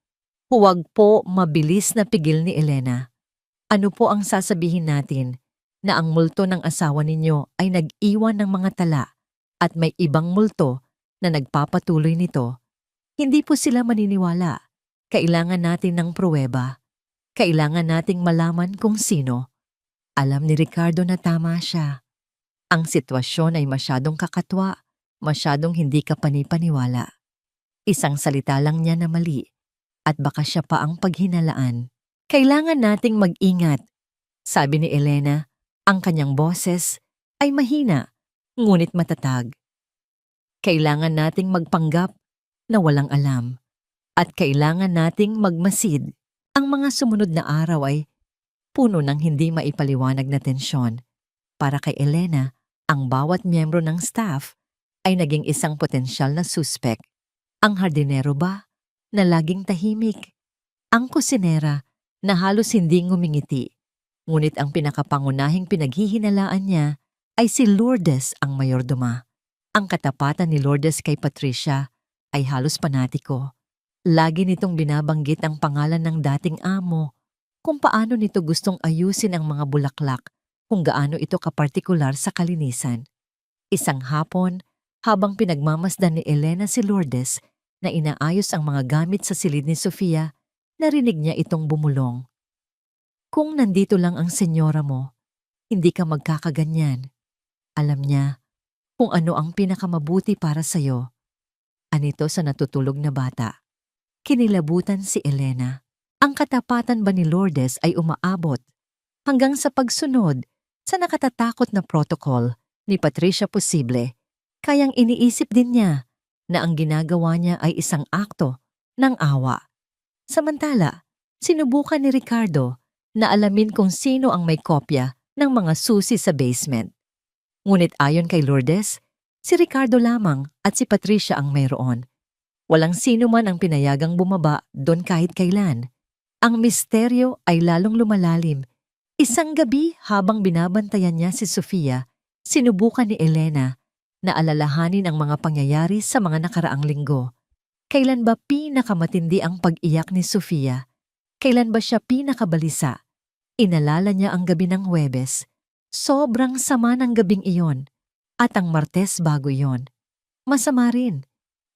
Huwag po mabilis na pigil ni Elena. Ano po ang sasabihin natin na ang multo ng asawa ninyo ay nag-iwan ng mga tala at may ibang multo na nagpapatuloy nito? Hindi po sila maniniwala. Kailangan natin ng pruweba. Kailangan nating malaman kung sino. Alam ni Ricardo na tama siya. Ang sitwasyon ay masyadong kakatwa, masyadong hindi ka panipaniwala. Isang salita lang niya na mali at baka siya pa ang paghinalaan. Kailangan nating mag-ingat. Sabi ni Elena, ang kanyang boses ay mahina, ngunit matatag. Kailangan nating magpanggap na walang alam. At kailangan nating magmasid. Ang mga sumunod na araw ay puno ng hindi maipaliwanag na tensyon. Para kay Elena, ang bawat miyembro ng staff ay naging isang potensyal na suspek. Ang hardinero ba, na laging tahimik? Ang kusinera, na halos hindi ngumingiti. Ngunit ang pinakapangunahing pinaghihinalaan niya ay si Lourdes ang mayordoma. Ang katapatan ni Lourdes kay Patricia ay halos panatiko. Lagi nitong binabanggit ang pangalan ng dating amo, kung paano nito gustong ayusin ang mga bulaklak, kung gaano ito kapartikular sa kalinisan. Isang hapon, habang pinagmamasdan ni Elena si Lourdes na inaayos ang mga gamit sa silid ni Sofia, narinig niya itong bumulong. Kung nandito lang ang senyora mo, hindi ka magkakaganyan. Alam niya kung ano ang pinakamabuti para sa'yo. Anito sa natutulog na bata. Kinilabutan si Elena. Ang katapatan ba ni Lourdes ay umaabot hanggang sa pagsunod sa nakatatakot na protocol ni Patricia posible, kayang iniisip din niya na ang ginagawa niya ay isang akto ng awa. Samantala, sinubukan ni Ricardo na alamin kung sino ang may kopya ng mga susi sa basement. Ngunit ayon kay Lourdes, si Ricardo lamang at si Patricia ang mayroon. Walang sino man ang pinayagang bumaba doon kahit kailan. Ang misteryo ay lalong lumalalim. Isang gabi habang binabantayan niya si Sofia, sinubukan ni Elena na alalahanin ang mga pangyayari sa mga nakaraang linggo. Kailan ba pinakamatindi ang pag-iyak ni Sofia? Kailan ba siya pinakabalisa? Inalala niya ang gabi ng Huwebes. Sobrang sama ng gabing iyon. At ang Martes bago iyon. Masama rin.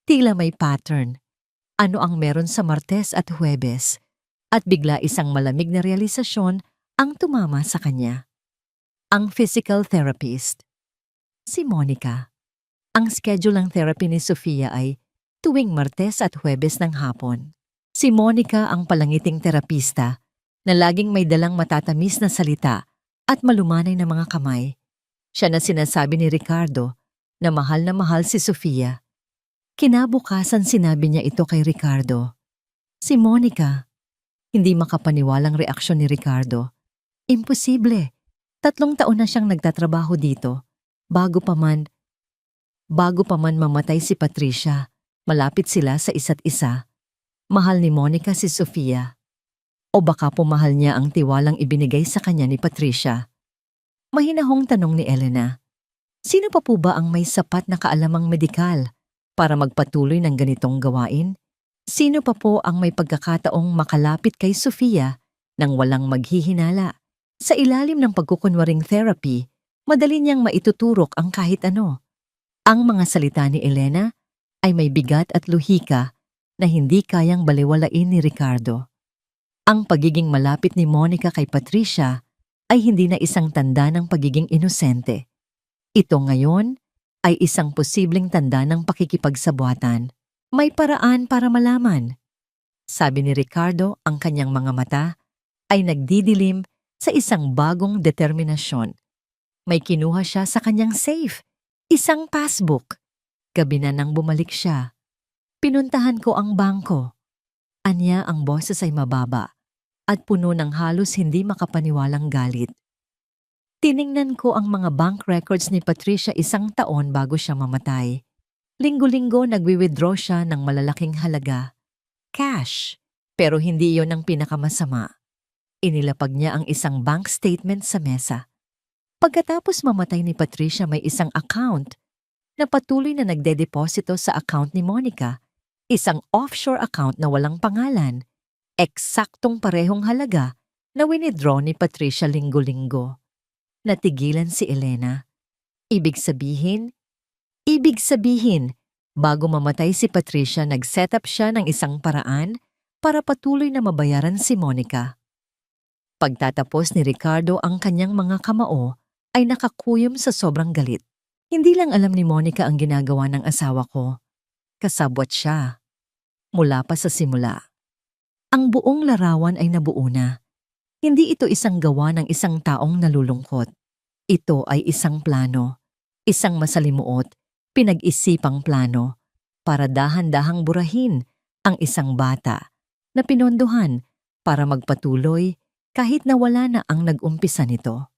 Tila may pattern. Ano ang meron sa Martes at Huwebes? At bigla isang malamig na realisasyon ang tumama sa kanya. Ang physical therapist. Si Monica. Ang schedule ng therapy ni Sofia ay tuwing Martes at Huwebes ng hapon. Si Monica ang palangiting terapista na laging may dalang matatamis na salita at malumanay na mga kamay. Siya na sinasabi ni Ricardo na mahal si Sofia. Kinabukasan sinabi niya ito kay Ricardo. Si Monica. Hindi makapaniwalang reaksyon ni Ricardo. Imposible. 3 taon na siyang nagtatrabaho dito. Bago pa man mamatay si Patricia, malapit sila sa isa't isa. Mahal ni Monica si Sofia. O baka pumahal niya ang tiwalang ibinigay sa kanya ni Patricia. Mahinahong tanong ni Elena. Sino pa po ba ang may sapat na kaalamang medikal para magpatuloy ng ganitong gawain? Sino pa po ang may pagkakataong makalapit kay Sofia nang walang maghihinala? Sa ilalim ng pagkukunwaring therapy, madali niyang maituturok ang kahit ano. Ang mga salita ni Elena ay may bigat at luhika na hindi kayang baliwalain ni Ricardo. Ang pagiging malapit ni Monica kay Patricia ay hindi na isang tanda ng pagiging inosente. Ito ngayon ay isang posibleng tanda ng pakikipagsabuatan. May paraan para malaman. Sabi ni Ricardo, ang kanyang mga mata ay nagdidilim sa isang bagong determinasyon. May kinuha siya sa kanyang safe, isang passbook. Gabi na nang bumalik siya. Pinuntahan ko ang bangko. Anya ang boses ay mababa at puno ng halos hindi makapaniwalang galit. Tiningnan ko ang mga bank records ni Patricia 1 taon bago siya mamatay. Linggo-linggo nagwi-withdraw siya ng malalaking halaga. Cash. Pero hindi iyon ang pinakamasama. Inilapag niya ang isang bank statement sa mesa. Pagkatapos mamatay ni Patricia, may isang account na patuloy na nagdedeposito sa account ni Monica, isang offshore account na walang pangalan, eksaktong parehong halaga na winidraw ni Patricia linggo-linggo. Natigilan si Elena. Ibig sabihin, bago mamatay si Patricia, nag-set up siya ng isang paraan para patuloy na mabayaran si Monica. Pagtatapos ni Ricardo ang kanyang mga kamao, ay nakakuyom sa sobrang galit. Hindi lang alam ni Monica ang ginagawa ng asawa ko. Kasabwat siya. Mula pa sa simula. Ang buong larawan ay nabuo na. Hindi ito isang gawa ng isang taong nalulungkot. Ito ay isang plano. Isang masalimuot, pinag-isipang plano para dahan-dahang burahin ang isang bata na pinondohan para magpatuloy kahit na wala na ang nag-umpisa nito.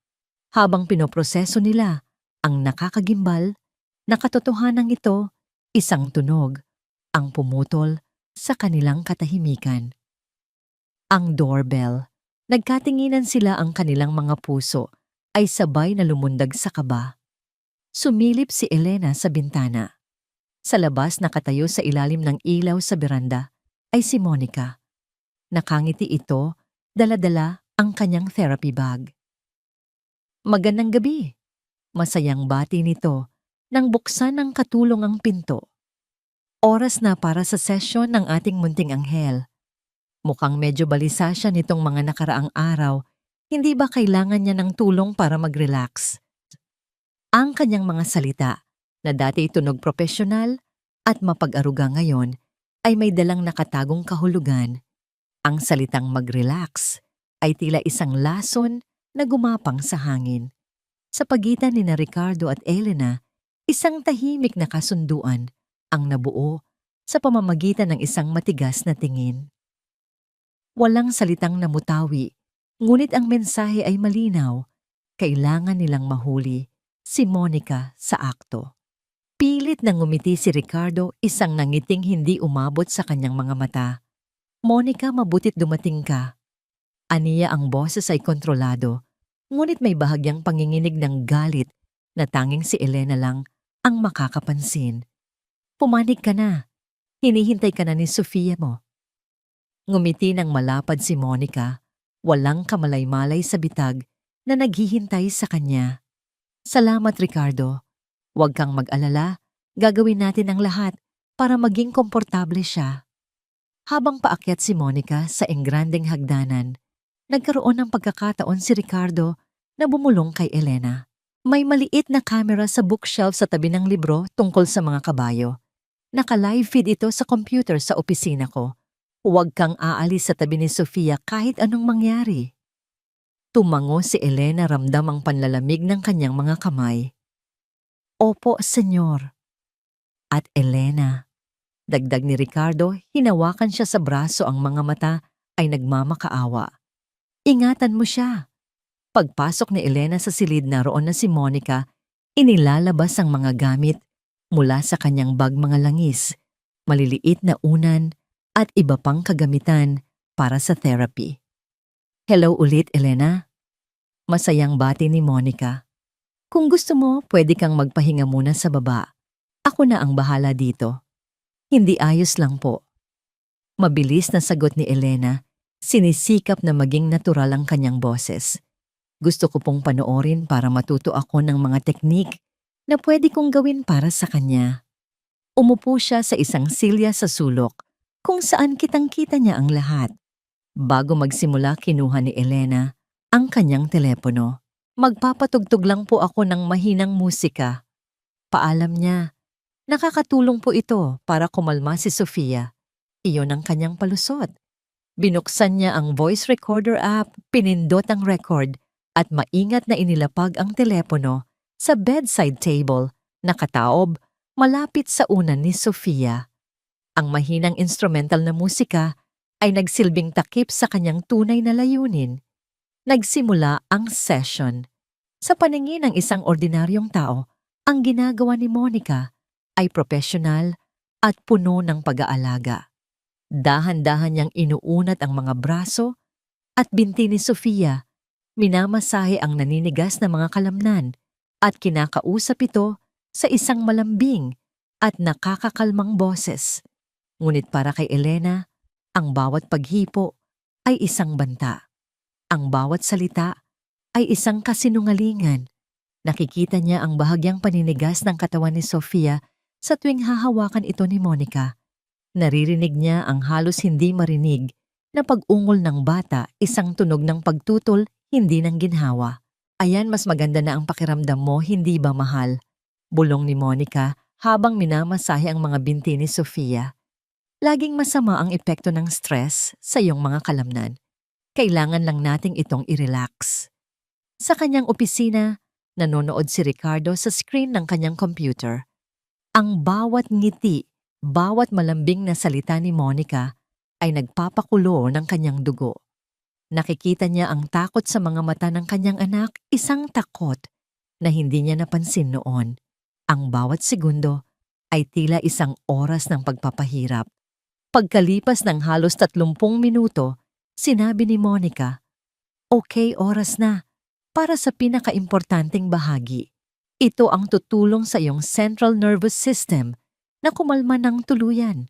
Habang pinoproseso nila ang nakakagimbal na katotohanan ito, isang tunog ang pumutol sa kanilang katahimikan. Ang doorbell. Nagkatinginan sila, ang kanilang mga puso ay sabay na lumundag sa kaba. Sumilip si Elena sa bintana. Sa labas, nakatayo sa ilalim ng ilaw sa beranda ay si Monica. Nakangiti ito, dala-dala ang kanyang therapy bag. Magandang gabi. Masayang bati nito nang buksan ng katulong ang pinto. Oras na para sa sesyon ng ating munting anghel. Mukhang medyo balisa siya nitong mga nakaraang araw. Hindi ba kailangan niya ng tulong para mag-relax? Ang kanyang mga salita, na dati tunog profesional at mapag-aruga ngayon, ay may dalang nakatagong kahulugan. Ang salitang mag-relax ay tila isang lason na gumapang sa hangin. Sa pagitan ni Ricardo at Elena, isang tahimik na kasunduan ang nabuo sa pamamagitan ng isang matigas na tingin. Walang salitang namutawi, ngunit ang mensahe ay malinaw. Kailangan nilang mahuli si Monica sa akto. Pilit na ngumiti si Ricardo, isang nangiting hindi umabot sa kanyang mga mata. Monica, mabutit dumating ka. Aniya, ang boses ay kontrolado, ngunit may bahagyang panginginig ng galit na tanging si Elena lang ang makakapansin. Pumanig ka na. Hinihintay ka na ni Sofia mo. Ngumiti ng malapad si Monica, walang kamalay-malay sa bitag na naghihintay sa kanya. Salamat, Ricardo. Huwag kang mag-alala, gagawin natin ang lahat para maging komportable siya. Habang paakyat si Monica sa engrandeng hagdanan, nagkaroon ng pagkakataon si Ricardo na bumulong kay Elena. May maliit na camera sa bookshelf sa tabi ng libro tungkol sa mga kabayo. Naka-live feed ito sa computer sa opisina ko. Huwag kang aalis sa tabi ni Sofia kahit anong mangyari. Tumango si Elena, ramdam ang panlalamig ng kanyang mga kamay. Opo, senyor. At Elena, dagdag ni Ricardo, hinawakan siya sa braso, ang mga mata ay nagmamakaawa. Ingatan mo siya. Pagpasok ni Elena sa silid, naroon na si Monica, inilalabas ang mga gamit mula sa kanyang bag, mga langis, maliliit na unan, at iba pang kagamitan para sa therapy. Hello ulit, Elena. Masayang bati ni Monica. Kung gusto mo, pwede kang magpahinga muna sa baba. Ako na ang bahala dito. Hindi, ayos lang po. Mabilis na sagot ni Elena, sinisikap na maging natural ang kanyang boses. Gusto ko pong panoorin para matuto ako ng mga teknik na pwede kong gawin para sa kanya. Umupo siya sa isang silya sa sulok, kung saan kitang-kita niya ang lahat. Bago magsimula, kinuha ni Elena ang kanyang telepono. Magpapatugtog lang po ako ng mahinang musika. Paalam niya, nakakatulong po ito para kumalma si Sofia. Iyon ang kanyang palusot. Binuksan niya ang voice recorder app, pinindot ang record, at maingat na inilapag ang telepono sa bedside table, nakataob malapit sa unan ni Sofia. Ang mahinang instrumental na musika ay nagsilbing takip sa kanyang tunay na layunin. Nagsimula ang session. Sa paningin ng isang ordinaryong tao, ang ginagawa ni Monica ay profesional at puno ng pag-aalaga. Dahan-dahan niyang inuunat ang mga braso, At binti ni Sofia, minamasahe ang naninigas na mga kalamnan at kinakausap ito sa isang malambing at nakakakalmang boses. Ngunit para kay Elena, ang bawat paghipo ay isang banta. Ang bawat salita ay isang kasinungalingan. Nakikita niya ang bahagyang paninigas ng katawan ni Sofia sa tuwing hahawakan ito ni Monica. Naririnig niya ang halos hindi marinig na pag-ungol ng bata, isang tunog ng pagtutol, hindi ng ginhawa. Ayan, mas maganda na ang pakiramdam mo, hindi ba mahal? Bulong ni Monica habang minamasahe ang mga binti ni Sofia. Laging masama ang epekto ng stress sa iyong mga kalamnan. Kailangan lang nating itong i-relax. Sa kanyang opisina, nanonood si Ricardo sa screen ng kanyang computer. Ang bawat ngiti, bawat malambing na salita ni Monica ay nagpapakulo ng kanyang dugo. Nakikita niya ang takot sa mga mata ng kanyang anak, isang takot na hindi niya napansin noon. Ang bawat segundo ay tila isang oras ng pagpapahirap. Pagkalipas ng halos 30 minuto, sinabi ni Monica, "Okay, oras na para sa pinakaimportanteng bahagi. Ito ang tutulong sa iyong central nervous system na kumalma ng tuluyan."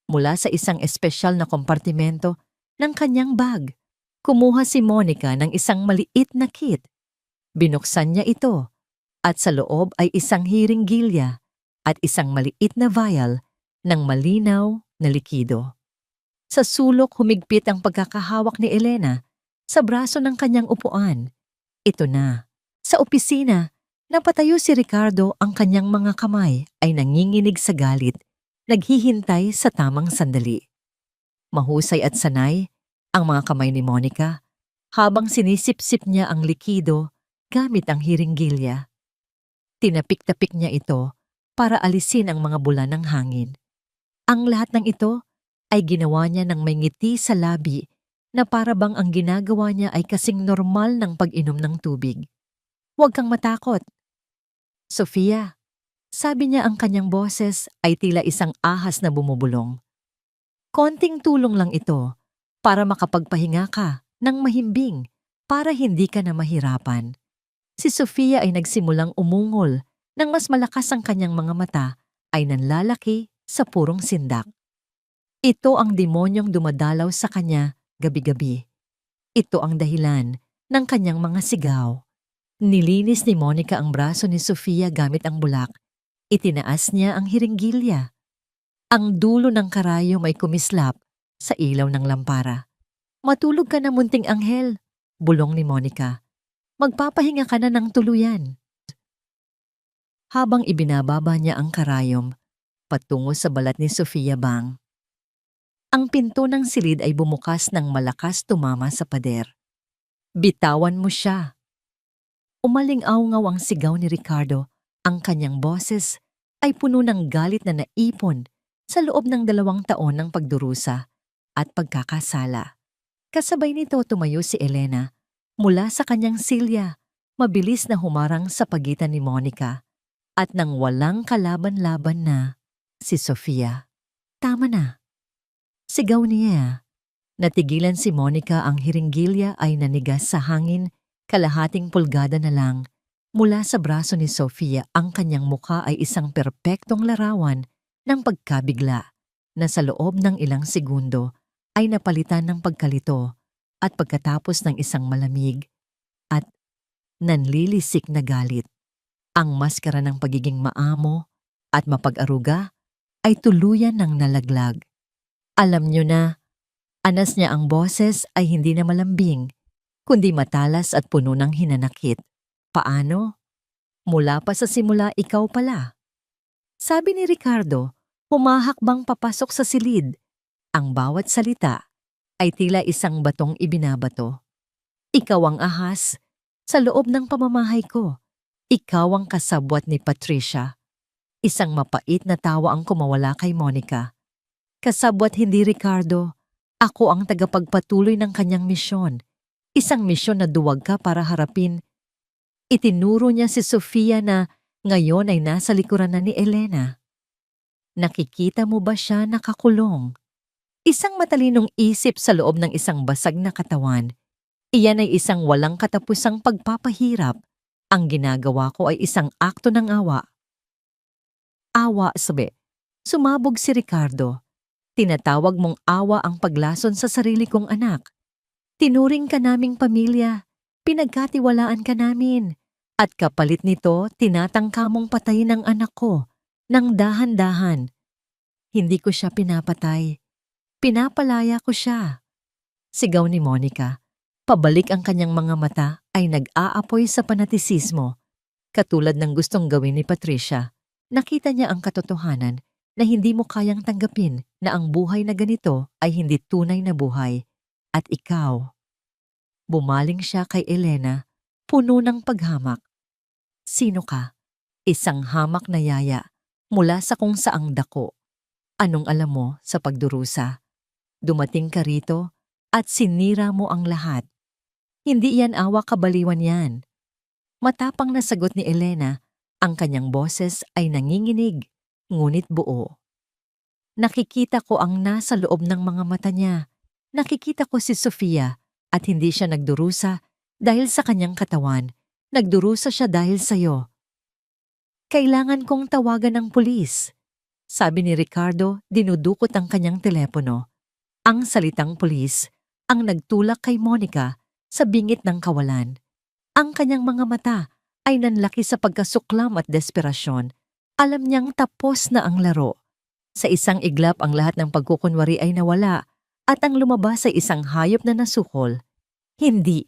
Mula sa isang espesyal na kompartimento ng kanyang bag, kumuha si Monica ng isang maliit na kit. Binuksan niya ito at sa loob ay isang hiringgilya at isang maliit na vial ng malinaw na likido. Sa sulok humigpit ang pagkakahawak ni Elena sa braso ng kanyang upuan. Ito na. Sa opisina, napatayo si Ricardo, ang kanyang mga kamay ay nanginginig sa galit, naghihintay sa tamang sandali. Mahusay at sanay ang mga kamay ni Monica habang sinisip-sip niya ang likido gamit ang hiringgilya. Tinapik-tapik niya ito para alisin ang mga bula ng hangin. Ang lahat ng ito ay ginawa niya ng may ngiti sa labi na para bang ang ginagawa niya ay kasing normal ng pag-inom ng tubig. "Huwag kang matakot, Sofia," sabi niya, ang kanyang boses ay tila isang ahas na bumubulong. "Konting tulong lang ito para makapagpahinga ka ng mahimbing para hindi ka na mahirapan." Si Sofia ay nagsimulang umungol nang mas malakas ang kanyang mga mata ay nanlalaki sa purong sindak. Ito ang demonyong dumadalaw sa kanya gabi-gabi. Ito ang dahilan ng kanyang mga sigaw. Nilinis ni Monica ang braso ni Sofia gamit ang bulak. Itinaas niya ang hiringgilya. Ang dulo ng karayom ay kumislap sa ilaw ng lampara. "Matulog ka na, munting anghel," bulong ni Monica. "Magpapahinga ka na ng tuluyan." Habang ibinababa niya ang karayom patungo sa balat ni Sofia Bang, ang pinto ng silid ay bumukas ng malakas, tumama sa pader. "Bitawan mo siya." Umaling-awngaw ang sigaw ni Ricardo. Ang kanyang boses ay puno ng galit na naipon sa loob ng 2 taon ng pagdurusa at pagkakasala. Kasabay nito tumayo si Elena mula sa kanyang silya, mabilis na humarang sa pagitan ni Monica at nang walang kalaban-laban na si Sofia. "Tama na," sigaw niya. Natigilan si Monica, ang hiringgilya ay nanigas sa hangin, kalahating pulgada na lang. Mula sa braso ni Sofia, ang kanyang mukha ay isang perpektong larawan ng pagkabigla na sa loob ng ilang segundo ay napalitan ng pagkalito at pagkatapos ng isang malamig at nanlilisik na galit. Ang maskara ng pagiging maamo at mapag-aruga ay tuluyan ng nalaglag. "Alam niyo na," anas niya, ang boses ay hindi na malambing, kundi matalas at puno ng hinanakit. "Paano? Mula pa sa simula ikaw pala," sabi ni Ricardo, humahakbang papasok sa silid. Ang bawat salita ay tila isang batong ibinabato. "Ikaw ang ahas sa loob ng pamamahay ko. Ikaw ang kasabwat ni Patricia." Isang mapait na tawa ang kumawala kay Monica. "Kasabwat hindi, Ricardo. Ako ang tagapagpatuloy ng kanyang misyon. Isang misyon na duwag ka para harapin." Itinuro niya si Sofia na ngayon ay nasa likuran na ni Elena. "Nakikita mo ba siya nakakulong?" Isang matalinong isip sa loob ng isang basag na katawan. Iyan ay isang walang katapusang pagpapahirap. Ang ginagawa ko ay isang akto ng awa. Awa, sabi. Sumabog si Ricardo. Tinatawag mong awa ang paglason sa sarili kong anak. Tinuring ka naming pamilya. Pinagkatiwalaan ka namin. At kapalit nito, tinatangka mong patayin ang anak ko. Nang dahan-dahan. Hindi ko siya pinapatay. Pinapalaya ko siya. Sigaw ni Monica. Pabalik ang kanyang mga mata ay nag-aapoy sa panatisismo. Katulad ng gustong gawin ni Patricia. Nakita niya ang katotohanan na hindi mo kayang tanggapin na ang buhay na ganito ay hindi tunay na buhay. At ikaw. Bumaling siya kay Elena, puno ng paghamak. Sino ka? Isang hamak na yaya mula sa kung saang dako. Anong alam mo sa pagdurusa? Dumating ka rito at sinira mo ang lahat. Hindi yan awa, kabaliwan yan. Matapang na sagot ni Elena, ang kanyang boses ay nanginginig, ngunit buo. Nakikita ko ang nasa loob ng mga mata niya. Nakikita ko si Sofia at hindi siya nagdurusa dahil sa kanyang katawan. Nagdurusa siya dahil sa'yo. Kailangan kong tawagan ng pulis. Sabi ni Ricardo, dinudukot ang kanyang telepono. Ang salitang pulis ang nagtulak kay Monica sa bingit ng kawalan. Ang kanyang mga mata ay nanlaki sa pagkasuklam at desperasyon. Alam niyang tapos na ang laro. Sa isang iglap ang lahat ng pagkukunwari ay nawala at ang lumabas ay isang hayop na nasukol. Hindi.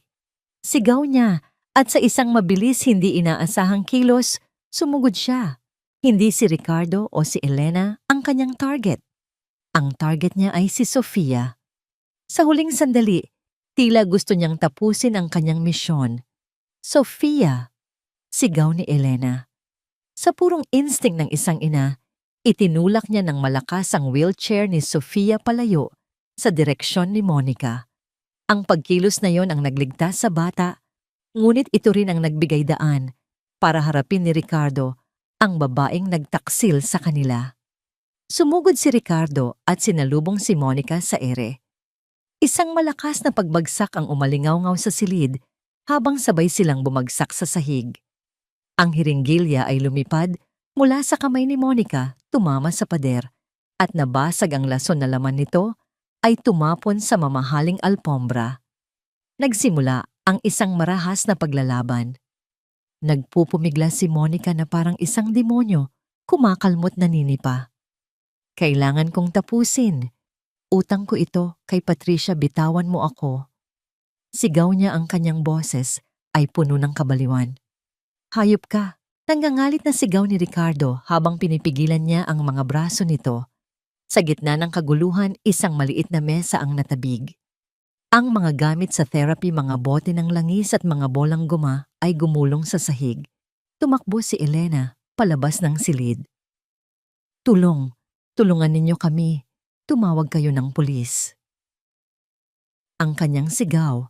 Sigaw niya at sa isang mabilis hindi inaasahang kilos, sumugod siya. Hindi si Ricardo o si Elena ang kanyang target. Ang target niya ay si Sofia. Sa huling sandali, tila gusto niyang tapusin ang kanyang misyon. Sofia! Sigaw ni Elena. Sa purong instinct ng isang ina, itinulak niya ng malakas ang wheelchair ni Sofia palayo sa direksyon ni Monica. Ang pagkilos na yon ang nagligtas sa bata, ngunit ito rin ang nagbigay daan para harapin ni Ricardo ang babaeng nagtaksil sa kanila. Sumugod si Ricardo at sinalubong si Monica sa ere. Isang malakas na pagbagsak ang umalingaw-ngaw sa silid habang sabay silang bumagsak sa sahig. Ang hiringgilya ay lumipad mula sa kamay ni Monica, tumama sa pader, at nabasag ang lason na laman nito ay tumapon sa mamahaling alpombra. Nagsimula ang isang marahas na paglalaban. Nagpupumigla si Monica na parang isang demonyo, kumakalmot na ninipa. Kailangan kong tapusin. Utang ko ito kay Patricia, bitawan mo ako. Sigaw niya, ang kanyang boses ay puno ng kabaliwan. Hayop ka! Nangangalit na sigaw ni Ricardo habang pinipigilan niya ang mga braso nito. Sa gitna ng kaguluhan, isang maliit na mesa ang natabig. Ang mga gamit sa therapy, mga bote ng langis at mga bolang guma ay gumulong sa sahig. Tumakbo si Elena, palabas ng silid. Tulong! Tulungan ninyo kami! Tumawag kayo ng pulis. Ang kanyang sigaw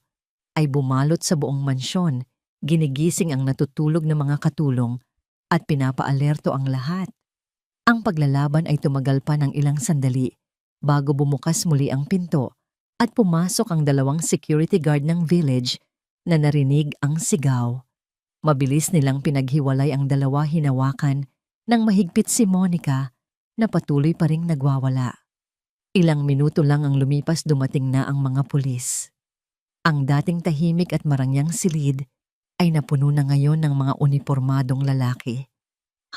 ay bumalot sa buong mansyon, ginigising ang natutulog na mga katulong at pinapaalerto ang lahat. Ang paglalaban ay tumagal pa ng ilang sandali bago bumukas muli ang pinto at pumasok ang dalawang security guard ng village na narinig ang sigaw. Mabilis nilang pinaghiwalay ang dalawa, hinawakan ng mahigpit si Monica na patuloy pa ring nagwawala. Ilang minuto lang ang lumipas, dumating na ang mga pulis. Ang dating tahimik at marangyang silid ay napuno na ngayon ng mga unipormadong lalaki.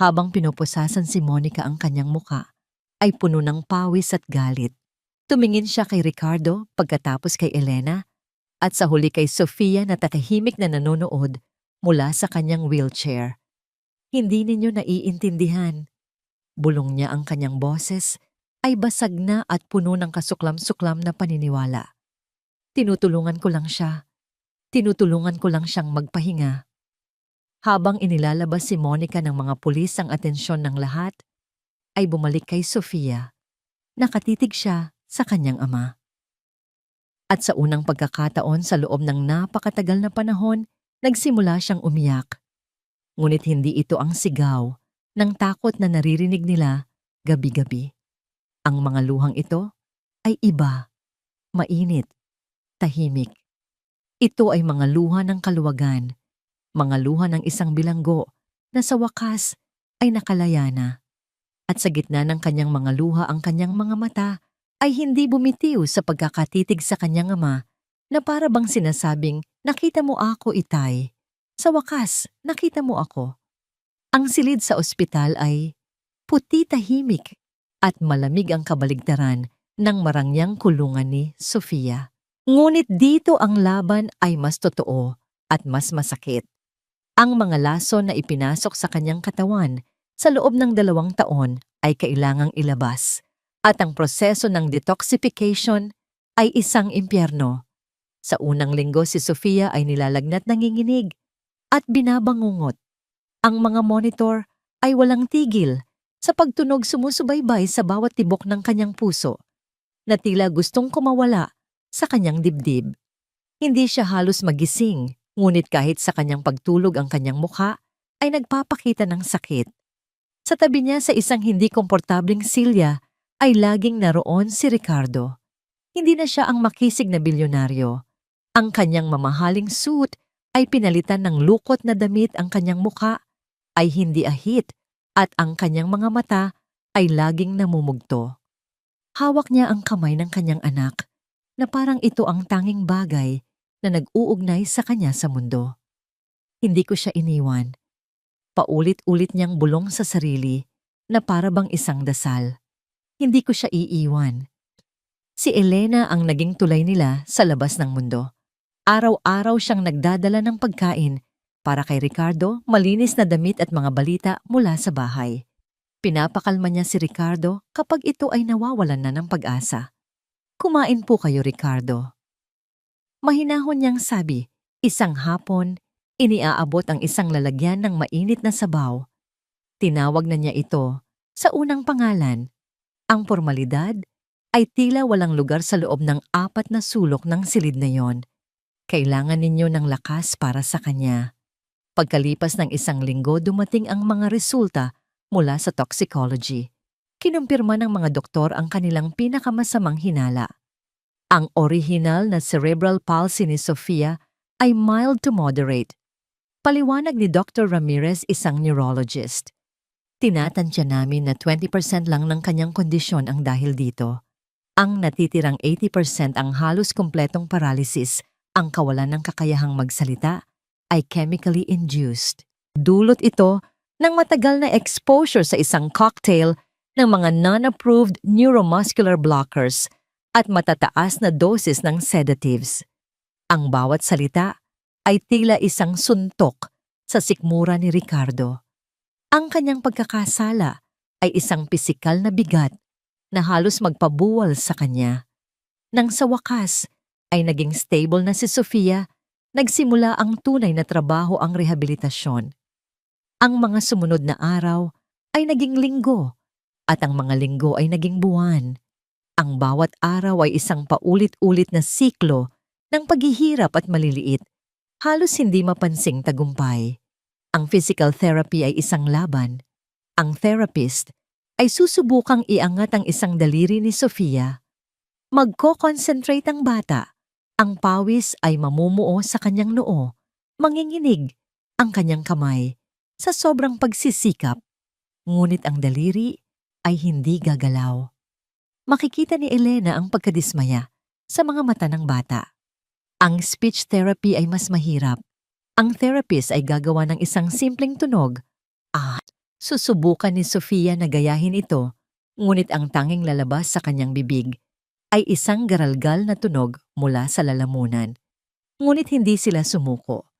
Habang pinupusasan si Monica ang kanyang muka, ay puno ng pawis at galit. Tumingin siya kay Ricardo, pagkatapos kay Elena, at sa huli kay Sofia na tahimik na nanonood mula sa kanyang wheelchair. Hindi ninyo naiintindihan. Bulong niya, ang kanyang boses ay basag na at puno ng kasuklam-suklam na paniniwala. Tinutulungan ko lang siya. Tinutulungan ko lang siyang magpahinga. Habang inilalabas si Monica ng mga pulis ang atensyon ng lahat, ay bumalik kay Sofia. Nakatitig siya sa kanyang ama. At sa unang pagkakataon sa loob ng napakatagal na panahon, nagsimula siyang umiyak. Ngunit hindi ito ang sigaw ng takot na naririnig nila gabi-gabi. Ang mga luhang ito ay iba, mainit, tahimik. Ito ay mga luha ng kaluwagan, mga luha ng isang bilanggo na sa wakas ay nakalaya na. At sa gitna ng kanyang mga luha ang kanyang mga mata ay hindi bumitiw sa pagkakatitig sa kanyang ama na para bang sinasabing, "Nakita mo ako, Itay. Sa wakas, nakita mo ako." Ang silid sa ospital ay puti tahimik at malamig ang kabaligtaran ng marangyang kulungan ni Sofia. Ngunit dito ang laban ay mas totoo at mas masakit. Ang mga laso na ipinasok sa kanyang katawan sa loob ng 2 taon ay kailangang ilabas at ang proseso ng detoxification ay isang impyerno. Sa unang linggo si Sofia ay nilalagnat nanginginig at binabangungot. Ang mga monitor ay walang tigil sa pagtunog sumusubaybay sa bawat tibok ng kanyang puso na tila gustong kumawala sa kanyang dibdib. Hindi siya halos magising, ngunit kahit sa kanyang pagtulog ang kanyang mukha ay nagpapakita ng sakit. Sa tabi niya sa isang hindi komportabling silya ay laging naroon si Ricardo. Hindi na siya ang makisig na bilyonaryo. Ang kanyang mamahaling suit ay pinalitan ng lukot na damit, ang kanyang mukha ay hindi ahit at ang kanyang mga mata ay laging namumugto. Hawak niya ang kamay ng kanyang anak na parang ito ang tanging bagay na nag-uugnay sa kanya sa mundo. Hindi ko siya iniwan. Paulit-ulit niyang bulong sa sarili na para bang isang dasal. Hindi ko siya iiwan. Si Elena ang naging tulay nila sa labas ng mundo. Araw-araw siyang nagdadala ng pagkain para kay Ricardo, malinis na damit at mga balita mula sa bahay. Pinapakalma niya si Ricardo kapag ito ay nawawalan na ng pag-asa. "Kumain po kayo, Ricardo." Mahinahon niyang sabi. Isang hapon, iniaabot ang isang lalagyan ng mainit na sabaw. Tinawag na niya ito sa unang pangalan. Ang formalidad ay tila walang lugar sa loob ng 4 na sulok ng silid na yon. Kailangan ninyo ng lakas para sa kanya. Pagkalipas ng 1 linggo, dumating ang mga resulta mula sa toxicology. Kinumpirma ng mga doktor ang kanilang pinakamasamang hinala. Ang orihinal na cerebral palsy ni Sofia ay mild to moderate. Paliwanag ni Dr. Ramirez, isang neurologist. Tinatansya namin na 20% lang ng kanyang kondisyon ang dahil dito. Ang natitirang 80% ang halos kumpletong paralysis, ang kawalan ng kakayahang magsalita, ay chemically induced. Dulot ito ng matagal na exposure sa isang cocktail ng mga non-approved neuromuscular blockers at matataas na doses ng sedatives. Ang bawat salita ay tila isang suntok sa sikmura ni Ricardo. Ang kanyang pagkakasala ay isang pisikal na bigat na halos magpabuwal sa kanya. Nang sa wakas ay naging stable na si Sofia, nagsimula ang tunay na trabaho, ang rehabilitasyon. Ang mga sumunod na araw ay naging linggo at ang mga linggo ay naging buwan. Ang bawat araw ay isang paulit-ulit na siklo ng paghihirap at maliliit, halos hindi mapansing tagumpay. Ang physical therapy ay isang laban. Ang therapist ay susubukang iangat ang isang daliri ni Sofia. Magko-concentrate ang bata. Ang pawis ay mamumuo sa kanyang noo. Manginginig ang kanyang kamay sa sobrang pagsisikap. Ngunit ang daliri ay hindi gagalaw. Makikita ni Elena ang pagkadismaya sa mga mata ng bata. Ang speech therapy ay mas mahirap. Ang therapist ay gagawa ng isang simpleng tunog at susubukan ni Sofia na gayahin ito, ngunit ang tanging lalabas sa kanyang bibig ay isang garalgal na tunog mula sa lalamunan. Ngunit hindi sila sumuko.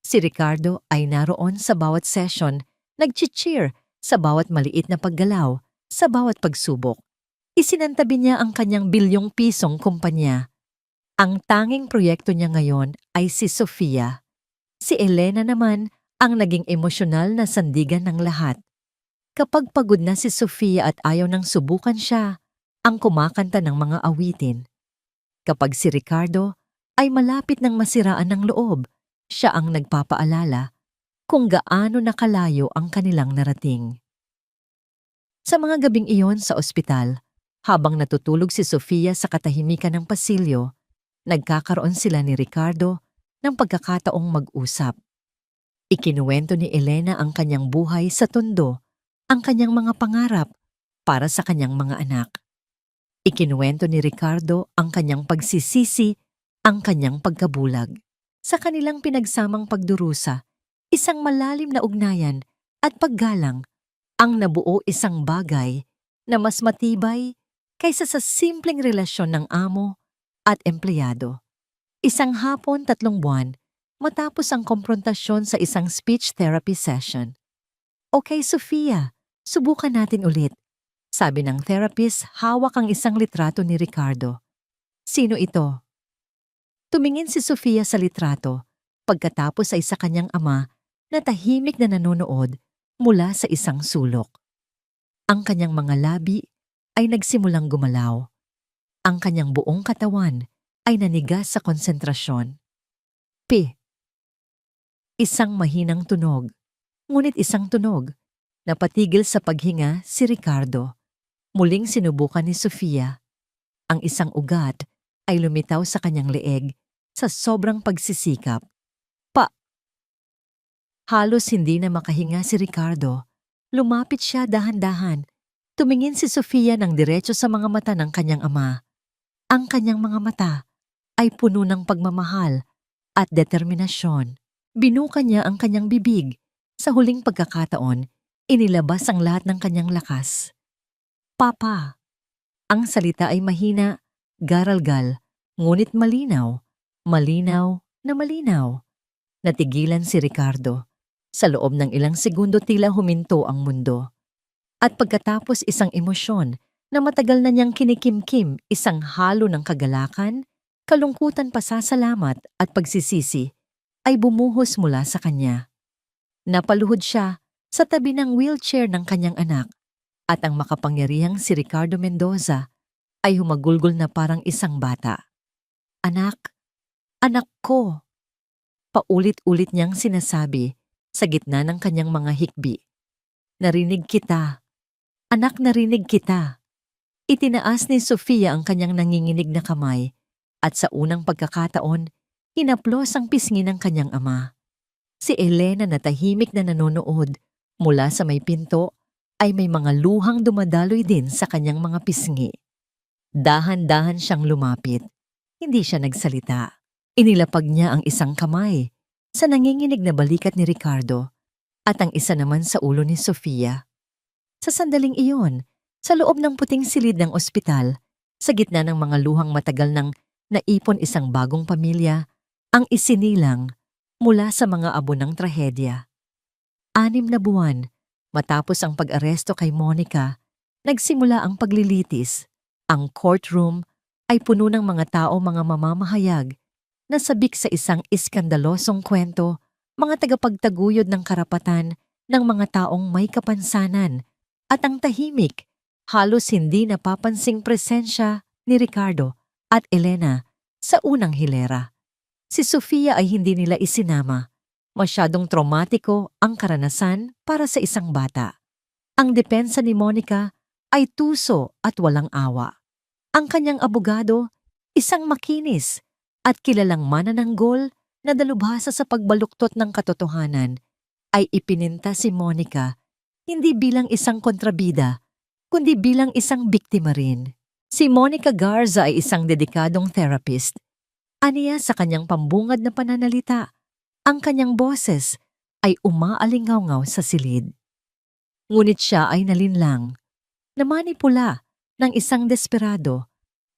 Si Ricardo ay naroon sa bawat session, nag-cheer sa bawat maliit na paggalaw, sa bawat pagsubok. Isinantabi niya ang kanyang bilyong-pisong kumpanya. Ang tanging proyekto niya ngayon ay si Sofia. Si Elena naman ang naging emosyonal na sandigan ng lahat. Kapag pagod na si Sofia at ayaw nang subukan siya, ang kumakanta ng mga awitin. Kapag si Ricardo ay malapit ng masiraan ng loob, siya ang nagpapaalala kung gaano nakalayo ang kanilang narating. Sa mga gabing iyon sa ospital, habang natutulog si Sofia sa katahimikan ng pasilyo, nagkakaroon sila ni Ricardo ng pagkakataong mag-usap. Ikinuwento ni Elena ang kanyang buhay sa tondo, ang kanyang mga pangarap para sa kanyang mga anak. Ikinuwento ni Ricardo ang kanyang pagsisisi, ang kanyang pagkabulag. Sa kanilang pinagsamang pagdurusa, isang malalim na ugnayan at paggalang ang nabuo isang bagay na mas matibay kaysa sa simpleng relasyon ng amo at empleyado. Isang hapon 3 buwan matapos ang komprontasyon sa isang speech therapy session. "Okay, Sofia, subukan natin ulit," sabi ng therapist, hawak ang isang litrato ni Ricardo. "Sino ito?" Tumingin si Sofia sa litrato pagkatapos ay sa kanyang ama na tahimik na nanonood mula sa isang sulok. Ang kanyang mga labi ay nagsimulang gumalaw. Ang kanyang buong katawan ay nanigas sa konsentrasyon. Isang mahinang tunog, ngunit isang tunog. Napatigil sa paghinga si Ricardo. Muling sinubukan ni Sofia. Ang isang ugat ay lumitaw sa kanyang leeg sa sobrang pagsisikap. Halos hindi na makahinga si Ricardo. Lumapit siya dahan-dahan. Tumingin si Sofia ng diretso sa mga mata ng kanyang ama. Ang kanyang mga mata ay puno ng pagmamahal at determinasyon. Binuka niya ang kanyang bibig. Sa huling pagkakataon, inilabas ang lahat ng kanyang lakas. "Papa." Ang salita ay mahina, garalgal, ngunit malinaw. Malinaw na malinaw. Natigilan si Ricardo. Sa loob ng ilang segundo tila huminto ang mundo. At pagkatapos isang emosyon na matagal na niyang kinikimkim, isang halo ng kagalakan, kalungkutan, pasasalamat at pagsisisi, ay bumuhos mula sa kanya. Napaluhod siya sa tabi ng wheelchair ng kanyang anak at ang makapangyarihang si Ricardo Mendoza ay humagulgol na parang isang bata. "Anak, anak ko," paulit-ulit niyang sinasabi sa gitna ng kanyang mga hikbi. "Narinig kita. Anak, narinig kita." Itinaas ni Sofia ang kanyang nanginginig na kamay at sa unang pagkakataon, hinaplos ang pisngi ng kanyang ama. Si Elena na tahimik na nanonood mula sa may pinto ay may mga luhang dumadaloy din sa kanyang mga pisngi. Dahan-dahan siyang lumapit. Hindi siya nagsalita. Inilapag niya ang isang kamay sa nanginginig na balikat ni Ricardo at ang isa naman sa ulo ni Sofia. Sa sandaling iyon, sa loob ng puting silid ng ospital, sa gitna ng mga luhang matagal nang naipon isang bagong pamilya, ang isinilang mula sa mga abo ng trahedya. 6 na buwan matapos ang pag-aresto kay Monica, nagsimula ang paglilitis. Ang courtroom ay puno ng mga tao, mga mamamahayag, na sabik sa isang iskandalosong kwento, mga tagapagtaguyod ng karapatan ng mga taong may kapansanan, at ang tahimik, halos hindi napapansing presensya ni Ricardo at Elena sa unang hilera. Si Sofia ay hindi nila isinama. Masyadong traumatiko ang karanasan para sa isang bata. Ang depensa ni Monica ay tuso at walang awa. Ang kanyang abogado, isang makinis at kilalang manananggol na dalubhasa sa pagbaluktot ng katotohanan, ay ipininta si Monica hindi bilang isang kontrabida, kundi bilang isang biktima rin. Si Monica Garza ay isang dedikadong therapist. Aniya sa kanyang pambungad na pananalita, ang kanyang boses ay umaalingaw-ngaw sa silid. Ngunit siya ay nalinlang, namanipula ng isang desperado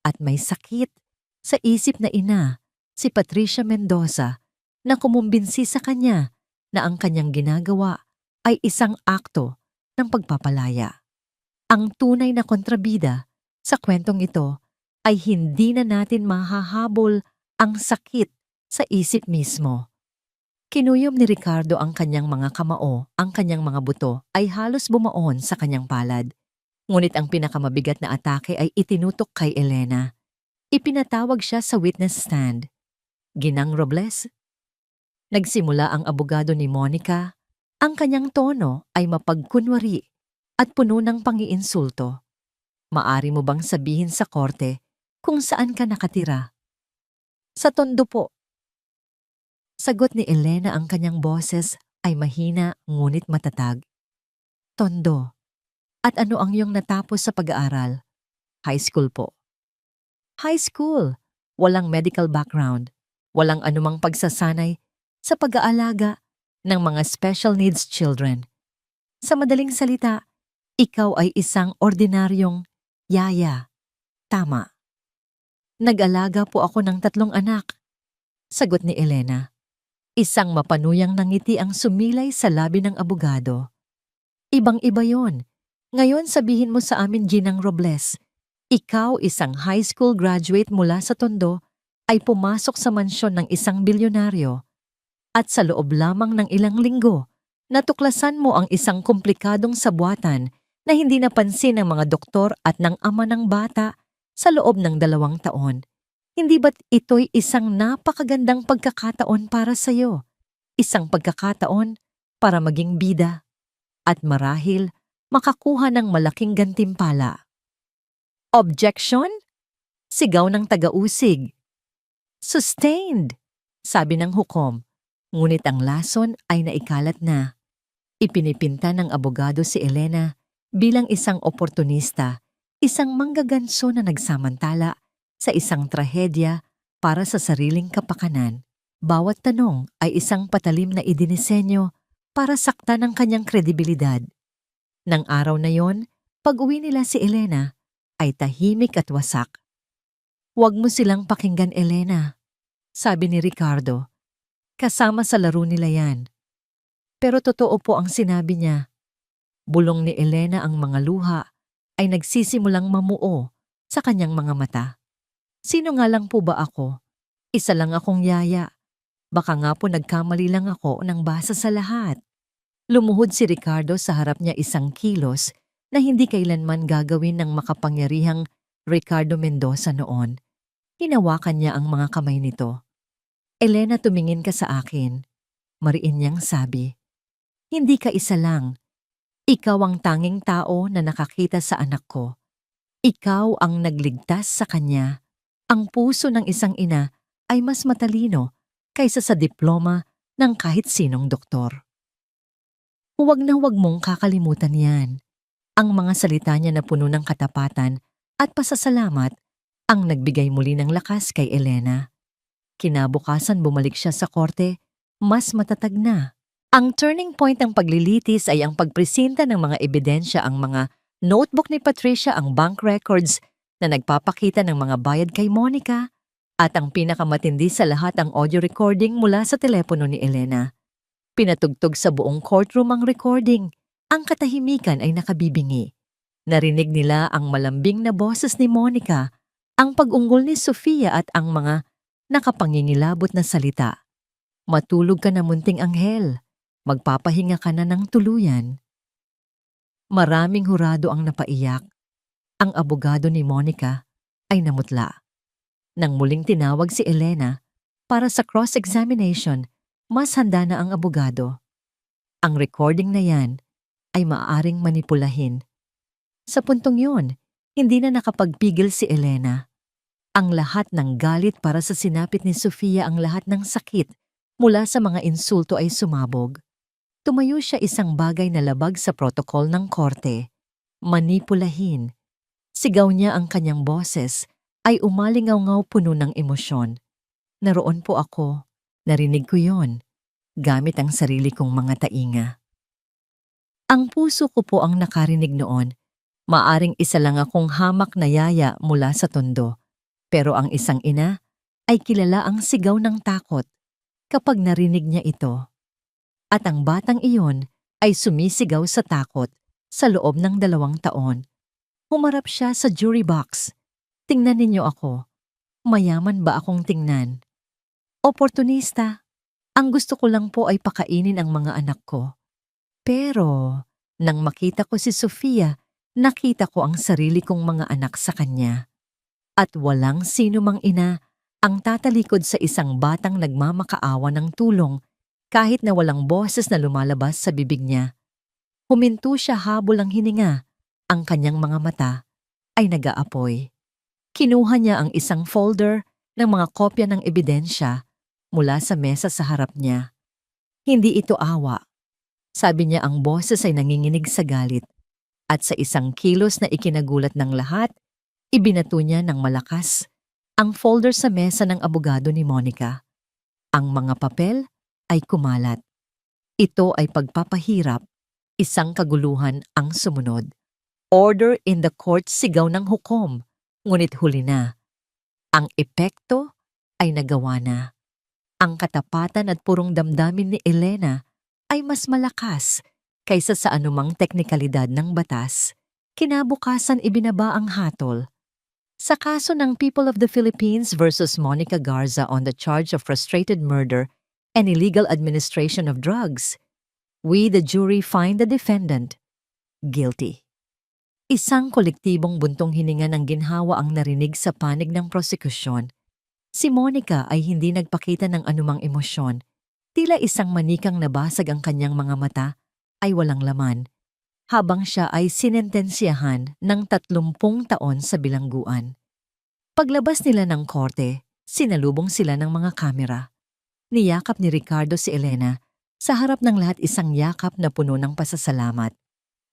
at may sakit sa isip na ina, si Patricia Mendoza, na kumumbinsi sa kanya na ang kanyang ginagawa ay isang akto ng pagpapalaya. Ang tunay na kontrabida sa kwentong ito ay hindi na natin mahahabol ang sakit sa isip mismo. Kinuyom ni Ricardo ang kanyang mga kamao, ang kanyang mga buto ay halos bumaon sa kanyang palad. Ngunit ang pinakamabigat na atake ay itinutok kay Elena. Ipinatawag siya sa witness stand. "Ginang Robles?" Nagsimula ang abogado ni Monica. Ang kanyang tono ay mapagkunwari at puno ng pangiinsulto. "Maari mo bang sabihin sa korte kung saan ka nakatira?" "Sa tondo po." Sagot ni Elena, ang kanyang boses ay mahina ngunit matatag. Tondo. At ano ang iyong natapos sa pag-aaral? High school po. High school. Walang medical background. Walang anumang pagsasanay sa pag-aalaga ng mga special needs children. Sa madaling salita, ikaw ay isang ordinaryong yaya. Tama. Nag-alaga po ako ng 3 anak. Sagot ni Elena. Isang mapanuyang nangiti ang sumilay sa labi ng abogado. Ibang-iba yon. Ngayon sabihin mo sa amin, Ginang Robles, ikaw, isang high school graduate mula sa Tondo, ay pumasok sa mansyon ng isang bilyonaryo at sa loob lamang ng ilang linggo, natuklasan mo ang isang komplikadong sabuatan na hindi napansin ng mga doktor at ng ama ng bata sa loob ng 2 taon. Hindi ba't ito'y isang napakagandang pagkakataon para sa'yo? Isang pagkakataon para maging bida at marahil makakuha ng malaking gantimpala. Objection? Sigaw ng taga-usig. Sustained, sabi ng hukom. Ngunit ang lason ay naikalat na. Ipinipinta ng abogado si Elena bilang isang oportunista, isang manggaganso na nagsamantala sa isang trahedya para sa sariling kapakanan. Bawat tanong ay isang patalim na idinisenyo para saktan ang kanyang kredibilidad. Nang araw na yon, pag-uwi nila si Elena ay tahimik at wasak. "Huwag mo silang pakinggan, Elena," sabi ni Ricardo. "Kasama sa laro nila yan." Pero totoo po ang sinabi niya. Bulong ni Elena, ang mga luha ay nagsisimulang mamuo sa kanyang mga mata. "Sino nga lang po ba ako? Isa lang akong yaya. Baka nga po nagkamali lang ako ng basa sa lahat." Lumuhod si Ricardo sa harap niya, isang kilos na hindi kailanman gagawin ng makapangyarihang Ricardo Mendoza noon. Hinawakan niya ang mga kamay nito. "Elena, tumingin ka sa akin." Mariin niyang sabi. "Hindi ka isa lang. Ikaw ang tanging tao na nakakita sa anak ko. Ikaw ang nagligtas sa kanya. Ang puso ng isang ina ay mas matalino kaysa sa diploma ng kahit sinong doktor." Huwag na huwag mong kakalimutan yan. Ang mga salita niya na puno ng katapatan at pasasalamat ang nagbigay muli ng lakas kay Elena. Kinabukasan bumalik siya sa korte, mas matatag na. Ang turning point ng paglilitis ay ang pagpresenta ng mga ebidensya, ang mga notebook ni Patricia, ang bank records na nagpapakita ng mga bayad kay Monica, at ang pinakamatindi sa lahat, ang audio recording mula sa telepono ni Elena. Pinatugtog sa buong courtroom ang recording. Ang katahimikan ay nakabibingi. Narinig nila ang malambing na boses ni Monica, ang pag-unggol ni Sofia at ang mga nakapangingilabot na salita. "Matulog ka na, munting anghel. Magpapahinga ka na ng tuluyan." Maraming hurado ang napaiyak. Ang abogado ni Monica ay namutla. Nang muling tinawag si Elena para sa cross-examination, mas handa na ang abogado. Ang recording na yan ay maaaring manipulahin. Sa puntong yun, hindi na nakapagpigil si Elena. Ang lahat ng galit para sa sinapit ni Sofia, ang lahat ng sakit mula sa mga insulto ay sumabog. Tumayo siya, isang bagay na labag sa protokol ng korte. Manipulahin. Sigaw niya, ang kanyang boses ay umalingaw-ngaw, puno ng emosyon. "Naroon po ako. Narinig ko yon, gamit ang sarili kong mga tainga. Ang puso ko po ang nakarinig noon. Maaring isa lang akong hamak na yaya mula sa Tondo. Pero ang isang ina ay kilala ang sigaw ng takot kapag narinig niya ito. At ang batang iyon ay sumisigaw sa takot sa loob ng 2 taon. Humarap siya sa jury box. Tingnan ninyo ako. Mayaman ba akong tingnan? Oportunista. Ang gusto ko lang po ay pakainin ang mga anak ko. Pero nang makita ko si Sofia, nakita ko ang sarili kong mga anak sa kanya. At walang sino mang ina ang tatalikod sa isang batang nagmamakaawa ng tulong kahit na walang boses na lumalabas sa bibig niya. Huminto siya habol ang hininga. Ang kanyang mga mata ay nag-aapoy. Kinuha niya ang isang folder ng mga kopya ng ebidensya mula sa mesa sa harap niya. Hindi ito awa. Sabi niya ang boses ay nanginginig sa galit. At sa isang kilos na ikinagulat ng lahat, ibinato niya ng malakas ang folder sa mesa ng abogado ni Monica. Ang mga papel ay kumalat. Ito ay pagpapahirap. Isang kaguluhan ang sumunod. Order in the court, sigaw ng hukom. Ngunit huli na. Ang epekto ay nagawa na. Ang katapatan at purong damdamin ni Elena ay mas malakas kaysa sa anumang teknikalidad ng batas. Kinabukasan ibinaba ang hatol. Sa kaso ng People of the Philippines versus Monica Garza on the charge of frustrated murder and illegal administration of drugs, we, the jury, find the defendant guilty. Isang kolektibong buntong hininga ng ginhawa ang narinig sa panig ng prosekusyon. Si Monica ay hindi nagpakita ng anumang emosyon. Tila isang manikang nabasag ang kanyang mga mata ay walang laman, habang siya ay sinentensyahan ng 30 taon sa bilangguan. Paglabas nila ng korte, sinalubong sila ng mga kamera. Niyakap ni Ricardo si Elena, sa harap ng lahat isang yakap na puno ng pasasalamat.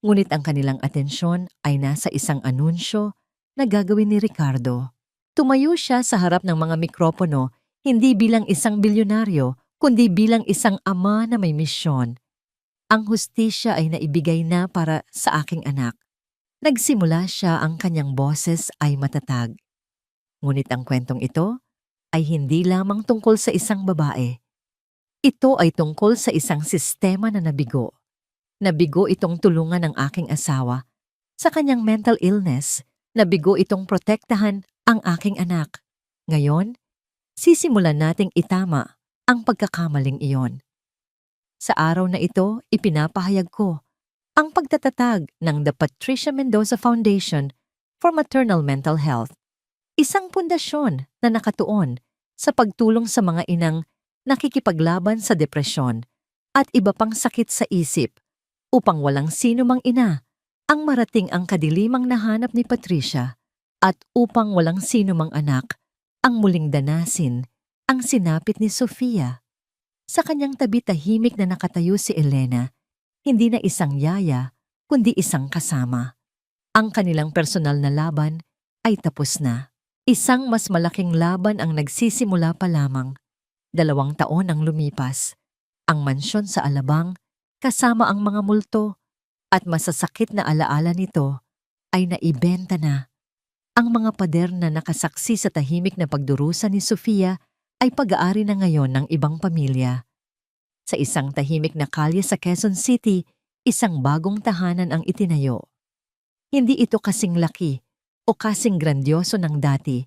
Ngunit ang kanilang atensyon ay nasa isang anunsyo na gagawin ni Ricardo. Tumayo siya sa harap ng mga mikropono, hindi bilang isang bilyonaryo, kundi bilang isang ama na may misyon. Ang hustisya ay naibigay na para sa aking anak. Nagsimula siya, ang kanyang boses ay matatag. Ngunit ang kwentong ito ay hindi lamang tungkol sa isang babae. Ito ay tungkol sa isang sistema na nabigo. Nabigo itong tulungan ng aking asawa sa kanyang mental illness. Nabigo itong protektahan ang aking anak. Ngayon, sisimulan nating itama ang pagkakamaling iyon. Sa araw na ito, ipinapahayag ko ang pagtatatag ng The Patricia Mendoza Foundation for Maternal Mental Health. Isang pundasyon na nakatuon sa pagtulong sa mga inang nakikipaglaban sa depresyon at iba pang sakit sa isip upang walang sino mang ina ang marating ang kadilimang nahanap ni Patricia at upang walang sino mang anak ang muling danasin ang sinapit ni Sofia. Sa kanyang tabi tahimik na nakatayo si Elena, hindi na isang yaya kundi isang kasama. Ang kanilang personal na laban ay tapos na. Isang mas malaking laban ang nagsisimula pa lamang. 2 taon ang lumipas. Ang mansyon sa Alabang, kasama ang mga multo at masasakit na alaala nito, ay naibenta na. Ang mga pader na nakasaksi sa tahimik na pagdurusa ni Sofia ay pag-aari na ngayon ng ibang pamilya. Sa isang tahimik na kalye sa Quezon City, isang bagong tahanan ang itinayo. Hindi ito kasing laki o kasing grandyoso ng dati,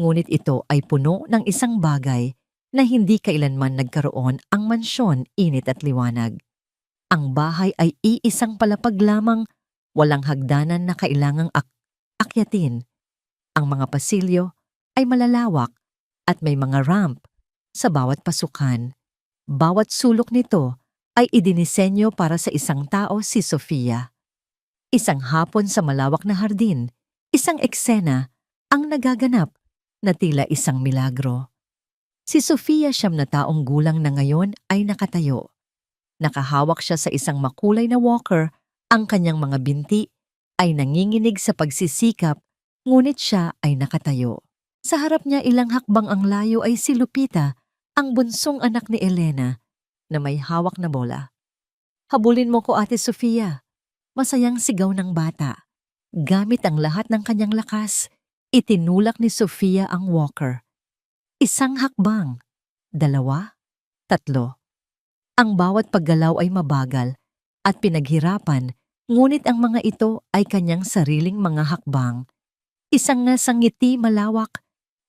ngunit ito ay puno ng isang bagay na hindi kailanman nagkaroon ang mansyon, init at liwanag. Ang bahay ay iisang palapag lamang, walang hagdanan na kailangang akyatin. Ang mga pasilyo ay malalawak at may mga ramp sa bawat pasukan. Bawat sulok nito ay idinisenyo para sa isang tao, si Sofia. Isang hapon sa malawak na hardin, isang eksena ang nagaganap na tila isang milagro. Si Sofia, 9 na taong gulang na ngayon, ay nakatayo. Nakahawak siya sa isang makulay na walker, ang kanyang mga binti ay nanginginig sa pagsisikap, ngunit siya ay nakatayo. Sa harap niya ilang hakbang ang layo ay si Lupita, ang bunsong anak ni Elena, na may hawak na bola. "Habulin mo ko, Ate Sofia." Masayang sigaw ng bata. Gamit ang lahat ng kanyang lakas, itinulak ni Sofia ang walker. Isang hakbang, 2, 3. Ang bawat paggalaw ay mabagal at pinaghirapan, ngunit ang mga ito ay kanyang sariling mga hakbang. Isang ngiti malawak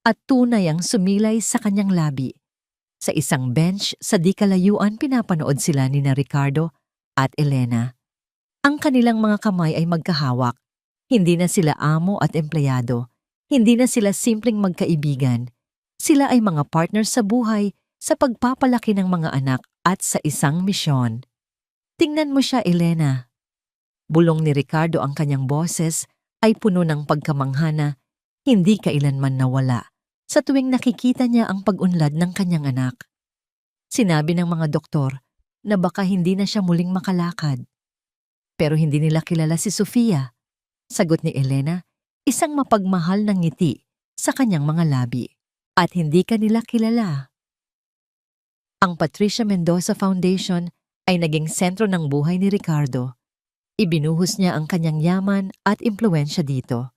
at tunay ang sumilay sa kanyang labi. Sa isang bench sa di kalayuan, pinapanood sila ni Ricardo at Elena. Ang kanilang mga kamay ay magkahawak. Hindi na sila amo at empleyado. Hindi na sila simpleng magkaibigan. Sila ay mga partner sa buhay, sa pagpapalaki ng mga anak at sa isang misyon. "Tingnan mo siya, Elena." Bulong ni Ricardo, ang kanyang boses ay puno ng pagkamanghana, hindi kailanman nawala sa tuwing nakikita niya ang pag-unlad ng kanyang anak. Sinabi ng mga doktor na baka hindi na siya muling makalakad. Pero hindi nila kilala si Sofia. Sagot ni Elena, isang mapagmahal ng ngiti sa kanyang mga labi. At hindi kanila kilala. Ang Patricia Mendoza Foundation ay naging sentro ng buhay ni Ricardo. Ibinuhos niya ang kanyang yaman at impluensya dito.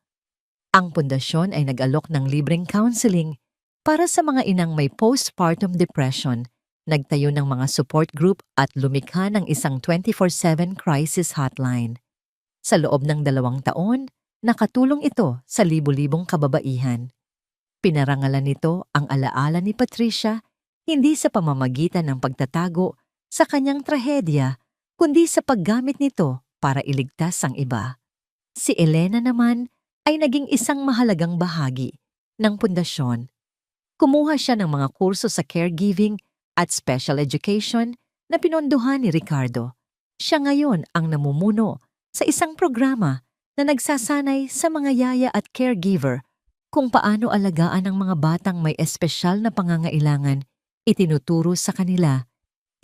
Ang pundasyon ay nag-alok ng libreng counseling para sa mga inang may postpartum depression, nagtayo ng mga support group at lumikha ng isang 24/7 crisis hotline. Sa loob ng 2 taon, nakatulong ito sa libu-libong kababaihan. Pinarangalan nito ang alaala ni Patricia hindi sa pamamagitan ng pagtatago sa kanyang trahedya, kundi sa paggamit nito para iligtas ang iba. Si Elena naman ay naging isang mahalagang bahagi ng pundasyon. Kumuha siya ng mga kurso sa caregiving at special education na pinondohan ni Ricardo. Siya ngayon ang namumuno sa isang programa na nagsasanay sa mga yaya at caregiver kung paano alagaan ang mga batang may espesyal na pangangailangan. Itinuturo sa kanila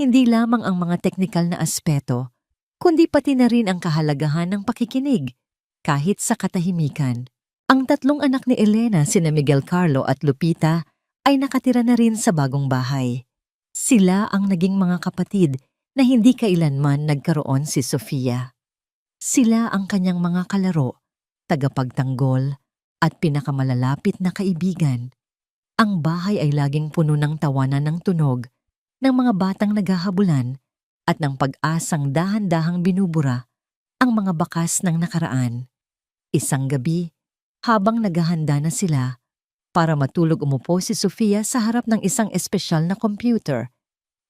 hindi lamang ang mga teknikal na aspeto, kundi pati na rin ang kahalagahan ng pakikinig kahit sa katahimikan. Ang 3 anak ni Elena, sina Miguel Carlo at Lupita, ay nakatira na rin sa bagong bahay. Sila ang naging mga kapatid na hindi kailanman nagkaroon si Sofia. Sila ang kanyang mga kalaro, tagapagtanggol, at pinakamalalapit na kaibigan. Ang bahay ay laging puno ng tawanan ng tunog, ng mga batang naghahabulan, at ng pag-asang dahan-dahang binubura ang mga bakas ng nakaraan. Isang gabi, habang naghahanda na sila para matulog, umupo si Sofia sa harap ng isang espesyal na computer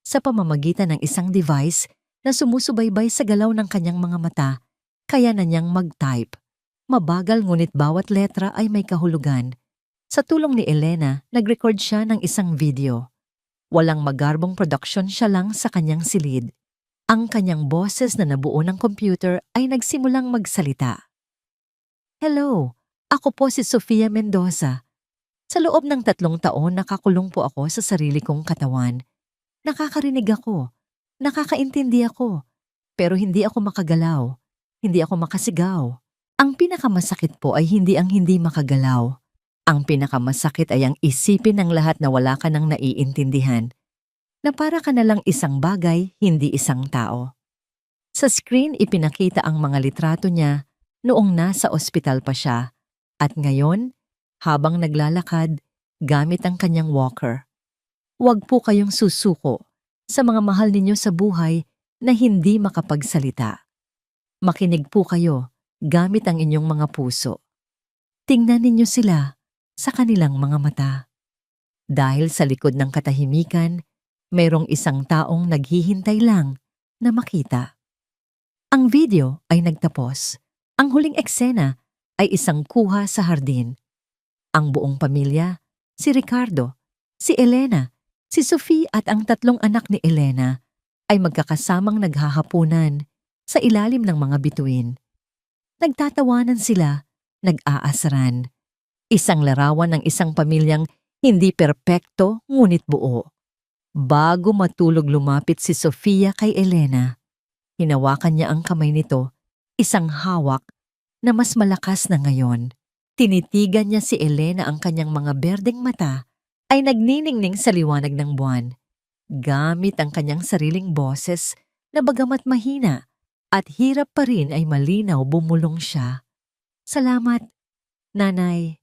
sa pamamagitan ng isang device na sumusubaybay sa galaw ng kanyang mga mata, kaya na niyang mag-type. Mabagal ngunit bawat letra ay may kahulugan. Sa tulong ni Elena, nag-record siya ng isang video. Walang magarbong production, siya lang sa kanyang silid. Ang kanyang boses na nabuo ng computer ay nagsimulang magsalita. Hello, ako po si Sofia Mendoza. Sa loob ng 3 taon, nakakulong po ako sa sarili kong katawan. Nakakarinig ako, nakakaintindi ako, pero hindi ako makagalaw, hindi ako makasigaw. Ang pinakamasakit po ay hindi ang hindi makagalaw. Ang pinakamasakit ay ang isipin ng lahat na wala ka nang naiintindihan, na para ka na lang isang bagay, hindi isang tao. Sa screen, ipinakita ang mga litrato niya noong nasa ospital pa siya, at ngayon, habang naglalakad, gamit ang kanyang walker. Huwag po kayong susuko sa mga mahal ninyo sa buhay na hindi makapagsalita. Makinig po kayo gamit ang inyong mga puso. Tingnan ninyo sila sa kanilang mga mata. Dahil sa likod ng katahimikan, mayroong isang taong naghihintay lang na makita. Ang video ay nagtapos. Ang huling eksena ay isang kuha sa hardin. Ang buong pamilya, si Ricardo, si Elena, si Sophie at ang 3 anak ni Elena ay magkakasamang naghahapunan sa ilalim ng mga bituin. Nagtatawanan sila, nag-aasaran. Isang larawan ng isang pamilyang hindi perpekto ngunit buo. Bago matulog, lumapit si Sofia kay Elena. Hinawakan niya ang kamay nito, isang hawak na mas malakas na ngayon. Tinitigan niya si Elena, ang kanyang mga berdeng mata ay nagniningning sa liwanag ng buwan. Gamit ang kanyang sariling boses na bagamat mahina at hirap pa rin ay malinaw, bumulong siya. Salamat, Nanay.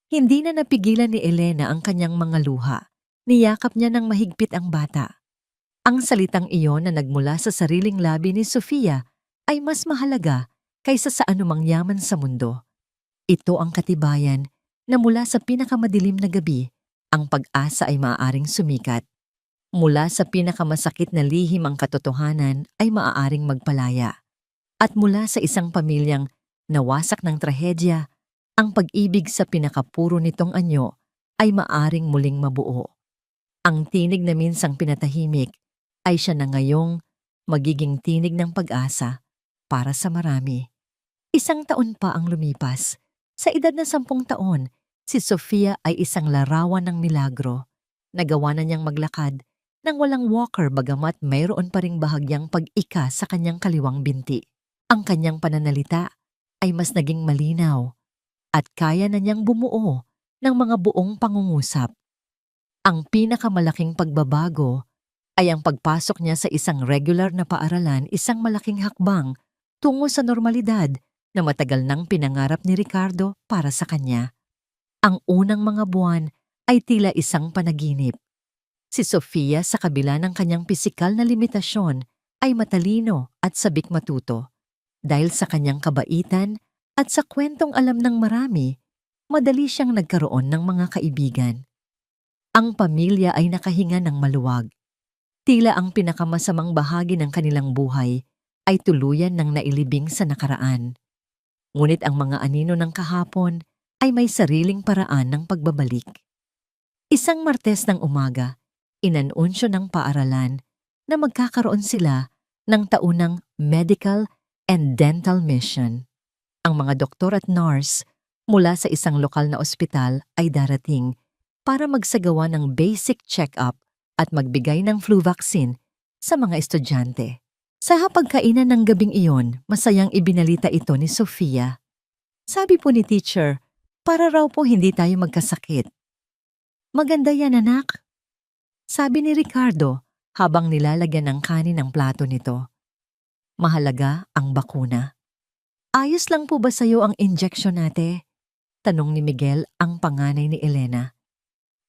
Hindi na napigilan ni Elena ang kanyang mga luha. Niyakap niya ng mahigpit ang bata. Ang salitang iyon na nagmula sa sariling labi ni Sofia ay mas mahalaga kaysa sa anumang yaman sa mundo. Ito ang katibayan na mula sa pinakamadilim na gabi, ang pag-asa ay maaaring sumikat. Mula sa pinakamasakit na lihim, ang katotohanan ay maaaring magpalaya. At mula sa isang pamilyang nawasak ng trahedya, ang pag-ibig sa pinakapuro nitong anyo ay maaring muling mabuo. Ang tinig na minsang pinatahimik ay siya na ngayong magiging tinig ng pag-asa para sa marami. 1 taon pa ang lumipas. Sa edad na 10 taon, si Sofia ay isang larawan ng milagro. Nagawa na niyang maglakad, nang walang walker bagamat mayroon pa ring bahagyang pag-ika sa kanyang kaliwang binti. Ang kanyang pananalita ay mas naging malinaw at kaya na niyang bumuo ng mga buong pangungusap. Ang pinakamalaking pagbabago ay ang pagpasok niya sa isang regular na paaralan, isang malaking hakbang tungo sa normalidad na matagal nang pinangarap ni Ricardo para sa kanya. Ang unang mga buwan ay tila isang panaginip. Si Sofia sa kabila ng kanyang pisikal na limitasyon ay matalino at sabik matuto. Dahil sa kanyang kabaitan at sa kwentong alam ng marami, madali siyang nagkaroon ng mga kaibigan. Ang pamilya ay nakahinga ng maluwag. Tila ang pinakamasamang bahagi ng kanilang buhay ay tuluyan ng nailibing sa nakaraan. Ngunit ang mga anino ng kahapon ay may sariling paraan ng pagbabalik. Isang Martes ng umaga, inanunsyo ng paaralan na magkakaroon sila ng taunang medical and dental mission. Ang mga doktor at nurse mula sa isang lokal na ospital ay darating para magsagawa ng basic check-up at magbigay ng flu vaccine sa mga estudyante. Sa hapagkainan ng gabing iyon, masayang ibinalita ito ni Sofia. Sabi po ni teacher, para raw po hindi tayo magkasakit. Maganda yan, anak. Sabi ni Ricardo habang nilalagyan ng kanin ang plato nito. Mahalaga ang bakuna. Ayos lang po ba sa'yo ang injection nate? Tanong ni Miguel ang panganay ni Elena.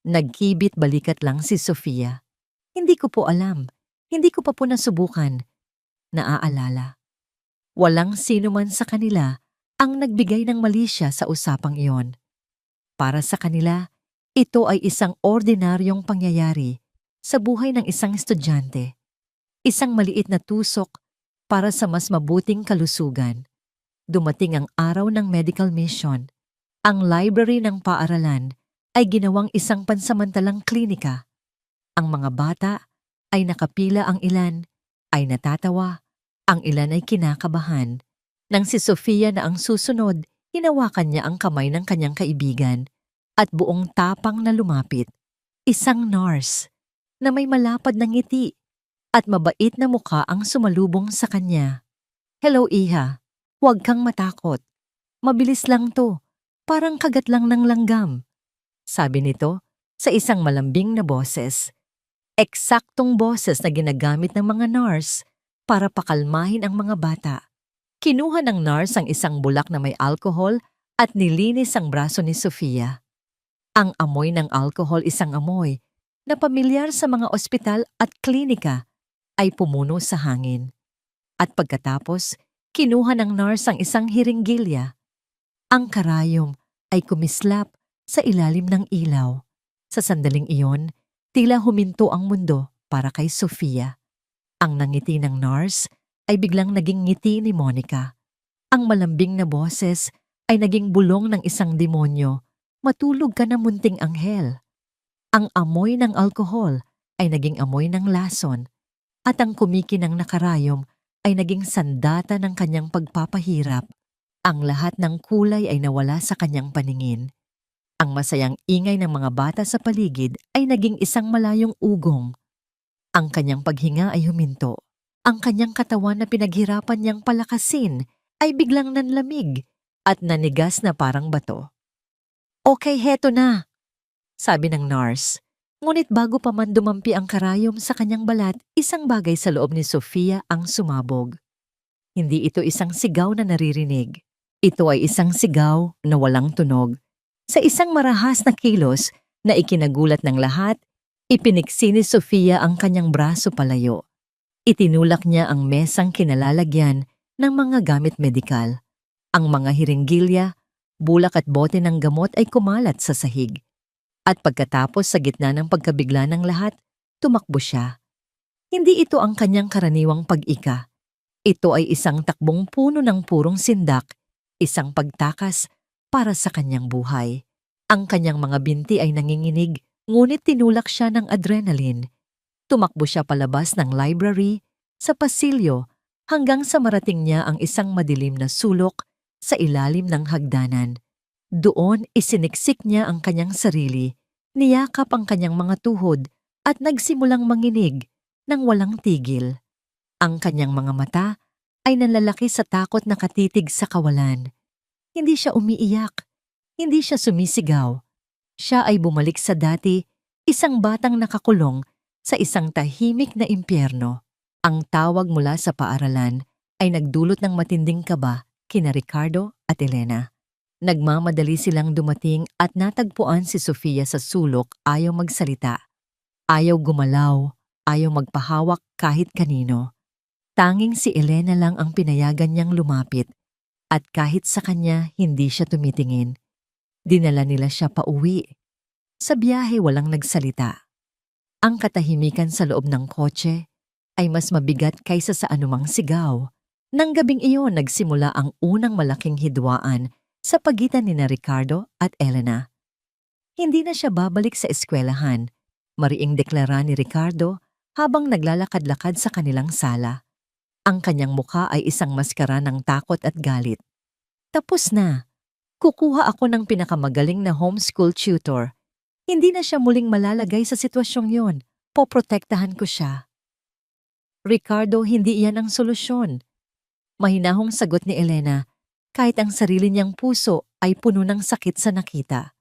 Nagkibit balikat lang si Sofia. Hindi ko po alam. Hindi ko pa po nasubukan. Naaalala. Walang sino man sa kanila ang nagbigay ng mali siya sa usapang iyon. Para sa kanila, ito ay isang ordinaryong pangyayari sa buhay ng isang estudyante. Isang maliit na tusok para sa mas mabuting kalusugan. Dumating ang araw ng medical mission. Ang library ng paaralan ay ginawang isang pansamantalang klinika. Ang mga bata ay nakapila, ang ilan ay natatawa, ang ilan ay kinakabahan. Nang si Sofia na ang susunod, hinawakan niya ang kamay ng kanyang kaibigan at buong tapang na lumapit. Isang nurse na may malapad na ngiti at mabait na mukha ang sumalubong sa kanya. Hello, Iha. Huwag kang matakot. Mabilis lang to. Parang kagat lang ng langgam. Sabi nito sa isang malambing na boses. Eksaktong boses na ginagamit ng mga nurse para pakalmahin ang mga bata. Kinuha ng nurse ang isang bulak na may alcohol at nilinis ang braso ni Sofia. Ang amoy ng alcohol, isang amoy na pamilyar sa mga ospital at klinika, ay pumuno sa hangin. At pagkatapos, kinuha ng nurse ang isang hiringgilya. Ang karayom ay kumislap sa ilalim ng ilaw. Sa sandaling iyon, tila huminto ang mundo para kay Sofia. Ang nangiti ng nurse ay biglang naging ngiti ni Monica. Ang malambing na boses ay naging bulong ng isang demonyo. Matulog ka na, munting anghel. Ang amoy ng alkohol ay naging amoy ng lason at ang kumikinang nakarayom ay naging sandata ng kanyang pagpapahirap. Ang lahat ng kulay ay nawala sa kanyang paningin. Ang masayang ingay ng mga bata sa paligid ay naging isang malayong ugong. Ang kanyang paghinga ay huminto. Ang kanyang katawan na pinaghirapan niyang palakasin ay biglang nanlamig at nanigas na parang bato. Okay, heto na, sabi ng nurse. Ngunit bago pa man dumampi ang karayom sa kanyang balat, isang bagay sa loob ni Sofia ang sumabog. Hindi ito isang sigaw na naririnig. Ito ay isang sigaw na walang tunog. Sa isang marahas na kilos na ikinagulat ng lahat, ipiniksi ni Sofia ang kanyang braso palayo. Itinulak niya ang mesang kinalalagyan ng mga gamit medikal. Ang mga hiringgilya, bulak at bote ng gamot ay kumalat sa sahig. At pagkatapos sa gitna ng pagkabigla ng lahat, tumakbo siya. Hindi ito ang kanyang karaniwang pag-ika. Ito ay isang takbong puno ng purong sindak, isang pagtakas para sa kanyang buhay. Ang kanyang mga binti ay nanginginig, ngunit tinulak siya ng adrenaline. Tumakbo siya palabas ng library, sa pasilyo, hanggang sa marating niya ang isang madilim na sulok sa ilalim ng hagdanan. Doon isiniksik niya ang kanyang sarili, niyakap ang kanyang mga tuhod at nagsimulang manginig ng walang tigil. Ang kanyang mga mata ay nanlalaki sa takot na katitig sa kawalan. Hindi siya umiiyak, hindi siya sumisigaw. Siya ay bumalik sa dati, isang batang nakakulong sa isang tahimik na impyerno. Ang tawag mula sa paaralan ay nagdulot ng matinding kaba kina Ricardo at Elena. Nagmamadali silang dumating at natagpuan si Sofia sa sulok, ayaw magsalita. Ayaw gumalaw, ayaw magpahawak kahit kanino. Tanging si Elena lang ang pinayagan niyang lumapit at kahit sa kanya hindi siya tumitingin. Dinala nila siya pauwi. Sa biyahe walang nagsalita. Ang katahimikan sa loob ng kotse ay mas mabigat kaysa sa anumang sigaw. Nang gabing iyon nagsimula ang unang malaking hidwaan sa pagitan ni Ricardo at Elena. Hindi na siya babalik sa eskwelahan, mariing deklara ni Ricardo habang naglalakad-lakad sa kanilang sala. Ang kanyang mukha ay isang maskara ng takot at galit. Tapos na. Kukuha ako ng pinakamagaling na homeschool tutor. Hindi na siya muling malalagay sa sitwasyong yon. Poprotektahan ko siya. Ricardo, hindi iyan ang solusyon. Mahinahong sagot ni Elena, kahit ang sarili niyang puso ay puno ng sakit sa nakita.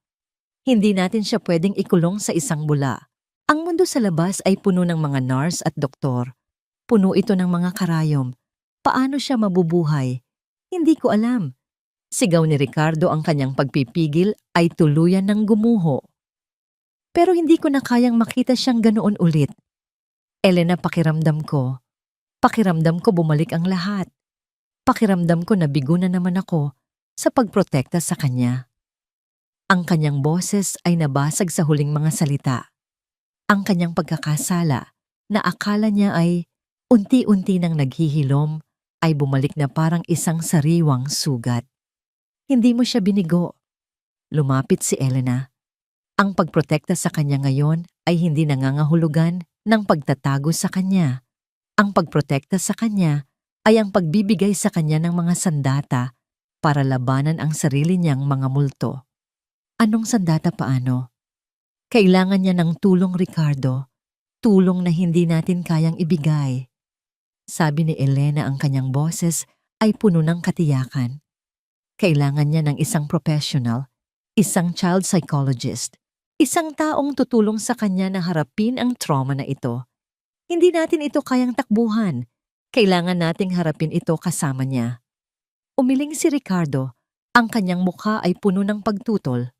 Hindi natin siya pwedeng ikulong sa isang bula. Ang mundo sa labas ay puno ng mga nurse at doktor. Puno ito ng mga karayom. Paano siya mabubuhay? Hindi ko alam. Sigaw ni Ricardo, ang kanyang pagpipigil ay tuluyan ng gumuho. Pero hindi ko na kayang makita siyang ganoon ulit. Elena, pakiramdam ko bumalik ang lahat. Pakiramdam ko na bigo na naman ako sa pagprotekta sa kanya. Ang kanyang boses ay nabasag sa huling mga salita. Ang kanyang pagkakasala na akala niya ay unti-unti nang naghihilom ay bumalik na parang isang sariwang sugat. Hindi mo siya binigo. Lumapit si Elena. Ang pagprotekta sa kanya ngayon ay hindi nangangahulugan ng pagtatago sa kanya. Ang pagprotekta sa kanya ay ang pagbibigay sa kanya ng mga sandata para labanan ang sarili niyang mga multo. Anong sandata paano? Kailangan niya ng tulong, Ricardo. Tulong na hindi natin kayang ibigay. Sabi ni Elena, ang kanyang boses ay puno ng katiyakan. Kailangan niya ng isang professional, isang child psychologist, isang taong tutulong sa kanya na harapin ang trauma na ito. Hindi natin ito kayang takbuhan. Kailangan nating harapin ito kasama niya. Umiling si Ricardo, ang kanyang mukha ay puno ng pagtutol.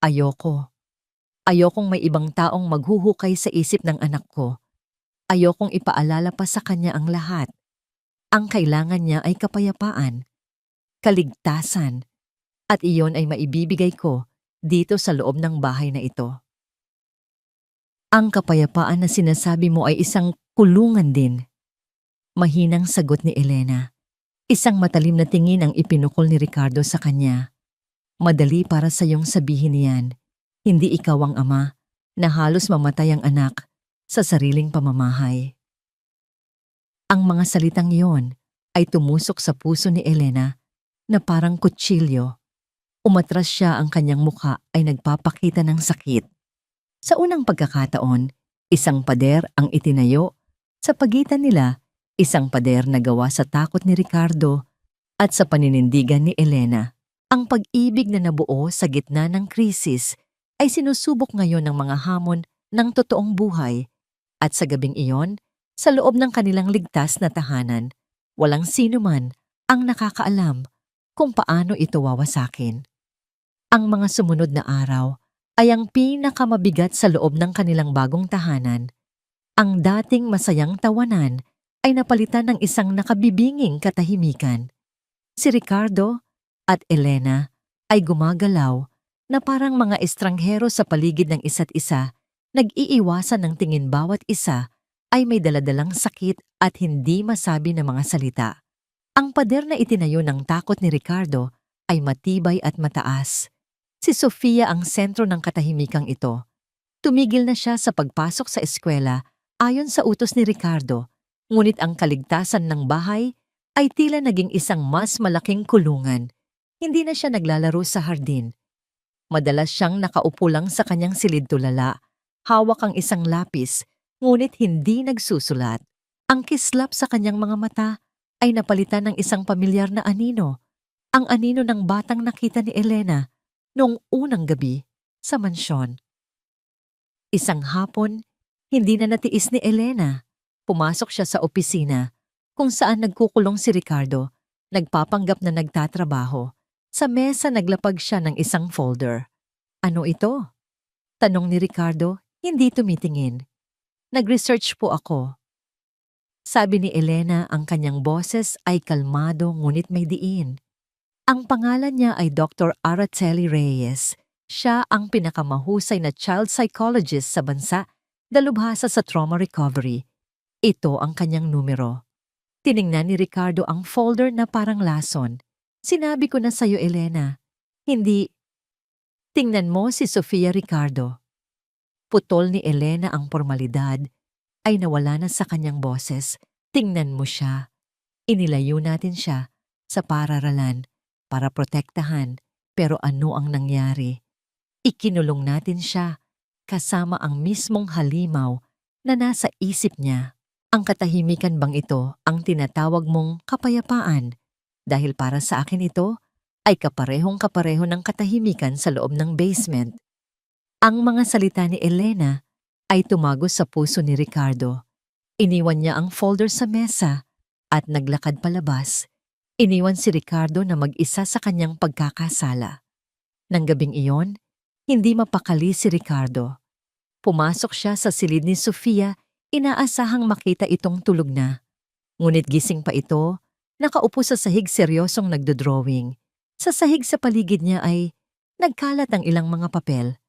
Ayokong may ibang taong maghuhukay sa isip ng anak ko. Ayokong ipaalala pa sa kanya ang lahat. Ang kailangan niya ay kapayapaan, kaligtasan, at iyon ay maibibigay ko dito sa loob ng bahay na ito. Ang kapayapaan na sinasabi mo ay isang kulungan din. Mahinang sagot ni Elena. Isang matalim na tingin ang ipinukol ni Ricardo sa kanya. Madali para sa iyong sabihin niyan. Hindi ikaw ang ama na halos mamatay ang anak sa sariling pamamahay. Ang mga salitang iyon ay tumusok sa puso ni Elena na parang kutsilyo. Umatras siya, ang kanyang mukha ay nagpapakita ng sakit. Sa unang pagkakataon, isang pader ang itinayo sa pagitan nila, isang pader na gawa sa takot ni Ricardo at sa paninindigan ni Elena. Ang pag-ibig na nabuo sa gitna ng krisis ay sinusubok ngayon ng mga hamon ng totoong buhay. At sa gabing iyon, sa loob ng kanilang ligtas na tahanan, walang sino man ang nakakaalam kung paano ito wawasakin. Ang mga sumunod na araw ay ang pinakamabigat sa loob ng kanilang bagong tahanan. Ang dating masayang tawanan ay napalitan ng isang nakabibinging katahimikan. Si Ricardo at Elena ay gumagalaw na parang mga estranghero sa paligid ng isa't isa, nag-iiwasan ng tingin, bawat isa ay may daladalang sakit at hindi masabi na mga salita. Ang pader na itinayo ng takot ni Ricardo ay matibay at mataas. Si Sofia ang sentro ng katahimikang ito. Tumigil na siya sa pagpasok sa eskwela ayon sa utos ni Ricardo, ngunit ang kaligtasan ng bahay ay tila naging isang mas malaking kulungan. Hindi na siya naglalaro sa hardin. Madalas siyang nakaupo lang sa kanyang silid tulala Hawak ang isang lapis, ngunit hindi nagsusulat. Ang kislap sa kanyang mga mata ay napalitan ng isang pamilyar na anino, ang anino ng batang nakita ni Elena noong unang gabi sa mansyon. Isang hapon, hindi na natiis ni Elena. Pumasok siya sa opisina kung saan nagkukulong si Ricardo, nagpapanggap na nagtatrabaho. Sa mesa naglapag siya ng isang folder. Ano ito? Tanong ni Ricardo, hindi tumitingin. Nag-research po ako. Sabi ni Elena, ang kanyang boses ay kalmado ngunit may diin. Ang pangalan niya ay Dr. Araceli Reyes. Siya ang pinakamahusay na child psychologist sa bansa, dalubhasa sa trauma recovery. Ito ang kanyang numero. Tiningnan ni Ricardo ang folder na parang lason. Sinabi ko na sa'yo, Elena. Hindi. Tingnan mo si Sofia, Ricardo. Putol ni Elena ang formalidad ay nawala na sa kanyang boses. Tingnan mo siya. Inilayo natin siya sa pararalan para protektahan, pero ano ang nangyari? Ikinulong natin siya kasama ang mismong halimaw na nasa isip niya. Ang katahimikan bang ito ang tinatawag mong kapayapaan? Dahil para sa akin ito ay kaparehong-kapareho ng katahimikan sa loob ng basement. Ang mga salita ni Elena ay tumagos sa puso ni Ricardo. Iniwan niya ang folder sa mesa at naglakad palabas. Iniwan si Ricardo na mag-isa sa kanyang pagkakasala. Nang gabing iyon, hindi mapakali si Ricardo. Pumasok siya sa silid ni Sofia, inaasahang makita itong tulog na. Ngunit gising pa ito, nakaupo sa sahig seryosong nagdodrawing. Sa sahig sa paligid niya ay nagkalat ang ilang mga papel.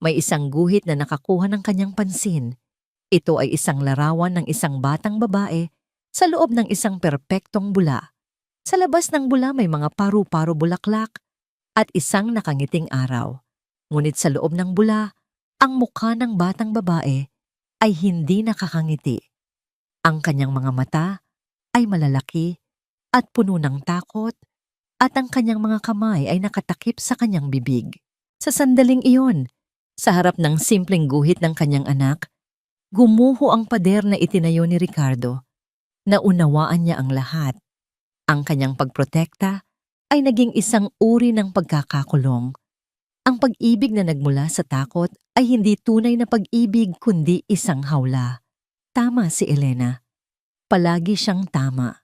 May isang guhit na nakakuha ng kanyang pansin. Ito ay isang larawan ng isang batang babae sa loob ng isang perpektong bula. Sa labas ng bula may mga paru-paro bulaklak at isang nakangiting araw. Ngunit sa loob ng bula, ang mukha ng batang babae ay hindi nakakangiti. Ang kanyang mga mata ay malalaki at puno ng takot at ang kanyang mga kamay ay nakatakip sa kanyang bibig. Sa sandaling iyon, sa harap ng simpleng guhit ng kanyang anak, gumuho ang pader na itinayo ni Ricardo. Naunawaan niya ang lahat. Ang kanyang pagprotekta ay naging isang uri ng pagkakakulong. Ang pag-ibig na nagmula sa takot ay hindi tunay na pag-ibig kundi isang hawla. Tama si Elena. Palagi siyang tama.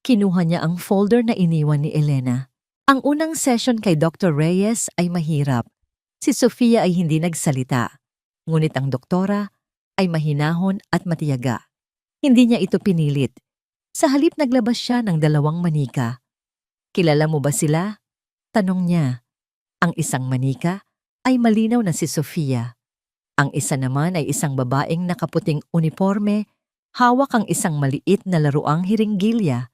Kinuha niya ang folder na iniwan ni Elena. Ang unang session kay Dr. Reyes ay mahirap. Si Sofia ay hindi nagsalita. Ngunit ang doktora ay mahinahon at matiyaga. Hindi niya ito pinilit. Sa halip naglabas siya ng 2 manika. Kilala mo ba sila? Tanong niya. Ang isang manika ay malinaw na si Sofia. Ang isa naman ay isang babaeng nakaputing uniforme, hawak ang isang maliit na laruang hiringgilya.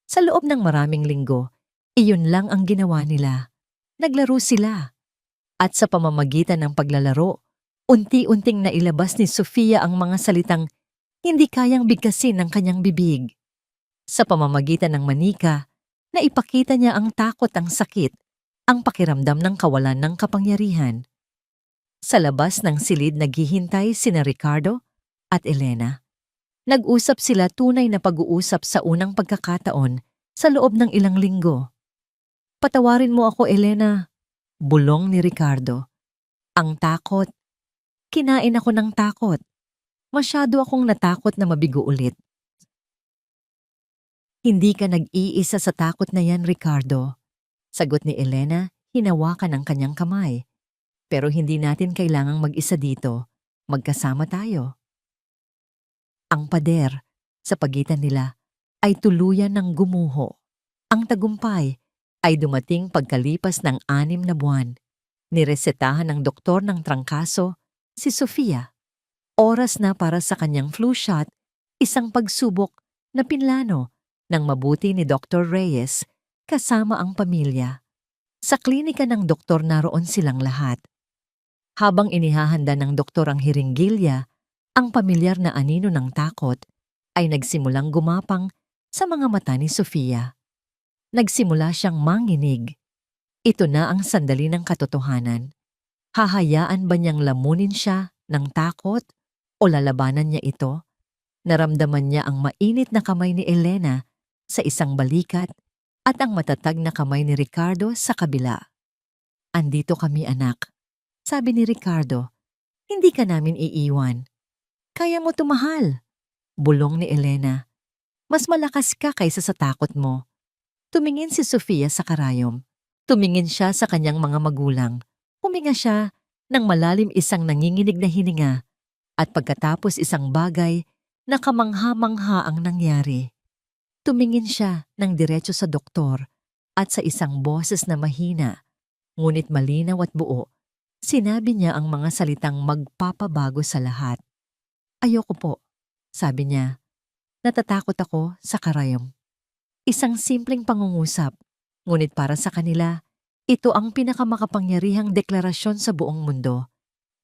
Sa loob ng maraming linggo, iyon lang ang ginawa nila. Naglaro sila. At sa pamamagitan ng paglalaro, unti-unting nailabas ni Sofia ang mga salitang hindi kayang bigkasin ng kanyang bibig. Sa pamamagitan ng manika, naipakita niya ang takot, ang sakit, ang pakiramdam ng kawalan ng kapangyarihan. Sa labas ng silid naghihintay sina Ricardo at Elena. Nag-usap sila tunay na pag-uusap sa unang pagkakataon sa loob ng ilang linggo. Patawarin mo ako, Elena. Bulong ni Ricardo. Ang takot. Kinain ako ng takot. Masyado akong natakot na mabigo ulit. Hindi ka nag-iisa sa takot na yan, Ricardo. Sagot ni Elena, hinawakan ang kanyang kamay. Pero hindi natin kailangang mag-isa dito. Magkasama tayo. Ang pader sa pagitan nila ay tuluyan ng gumuho. Ang tagumpay ay dumating pagkalipas ng 6 na buwan. Niresetahan ng doktor ng trangkaso si Sofia. Oras na para sa kanyang flu shot, isang pagsubok na pinlano ng mabuti ni Dr. Reyes kasama ang pamilya. Sa klinika ng doktor naroon silang lahat. Habang inihahanda ng doktor ang hiringgilya, ang pamilyar na anino ng takot ay nagsimulang gumapang sa mga mata ni Sofia. Nagsimula siyang manginig. Ito na ang sandali ng katotohanan. Hahayaan ba niyang lamunin siya Ng takot o lalabanan niya ito? Naramdaman niya ang mainit na kamay ni Elena sa isang balikat at ang matatag na kamay ni Ricardo sa kabila. "Andito kami, anak," sabi ni Ricardo. "Hindi ka namin iiwan. Kaya mo tumahal." Bulong ni Elena. "Mas malakas ka kaysa sa takot mo." Tumingin si Sofia sa karayom. Tumingin siya sa kanyang mga magulang. Huminga siya ng malalim, isang nanginginig na hininga, at pagkatapos isang bagay na kamangha-mangha ang nangyari. Tumingin siya ng diretso sa doktor at sa isang boses na mahina, ngunit malinaw at buo, sinabi niya ang mga salitang magpapabago sa lahat. "Ayoko po," sabi niya. "Natatakot ako sa karayom." Isang simpleng pangungusap, ngunit para sa kanila, ito ang pinakamakapangyarihang deklarasyon sa buong mundo.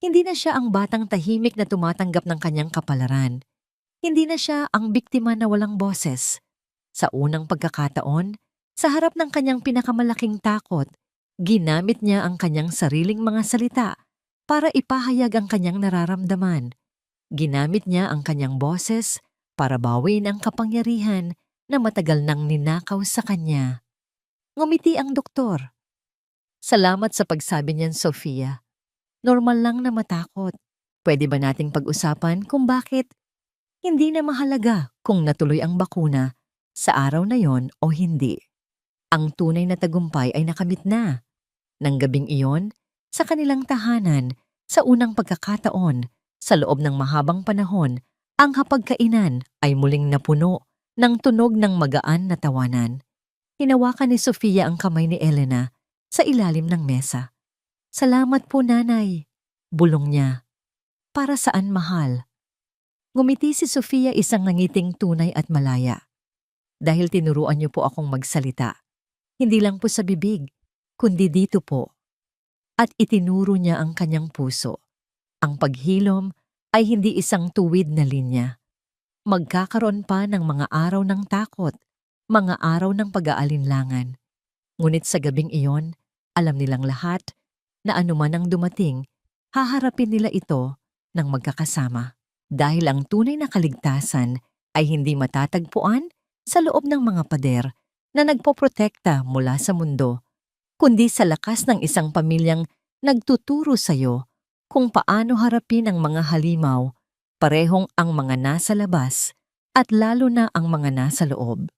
Hindi na siya ang batang tahimik na tumatanggap ng kanyang kapalaran. Hindi na siya ang biktima na walang boses. Sa unang pagkakataon, sa harap ng kanyang pinakamalaking takot, ginamit niya ang kanyang sariling mga salita para ipahayag ang kanyang nararamdaman. Ginamit niya ang kanyang boses para bawiin ang kapangyarihan na matagal nang ninakaw sa kanya. Ngumiti ang doktor. "Salamat sa pagsabi niyan, Sofia. Normal lang na matakot. Pwede ba nating pag-usapan kung bakit hindi na mahalaga kung natuloy ang bakuna sa araw na yon o hindi? Ang tunay na tagumpay ay nakamit na. Nang gabing iyon, sa kanilang tahanan, sa unang pagkakataon, sa loob ng mahabang panahon, ang hapagkainan ay muling napuno ng tunog ng magaan na tawanan. Hinawakan ni Sofia ang kamay ni Elena sa ilalim ng mesa. "Salamat po, nanay," bulong niya. "Para saan, mahal?" Ngumiti si Sofia, isang nangiting tunay at malaya. "Dahil tinuruan niyo po akong magsalita. Hindi lang po sa bibig, kundi dito po." At itinuro niya ang kanyang puso. Ang paghilom ay hindi isang tuwid na linya. Magkakaroon pa ng mga araw ng takot, mga araw ng pag-aalinlangan. Ngunit sa gabing iyon, alam nilang lahat na anuman ang dumating, haharapin nila ito ng magkakasama. Dahil ang tunay na kaligtasan ay hindi matatagpuan sa loob ng mga pader na nagpoprotekta mula sa mundo, kundi sa lakas ng isang pamilyang nagtuturo sa iyo kung paano harapin ang mga halimaw, parehong ang mga nasa labas at lalo na ang mga nasa loob.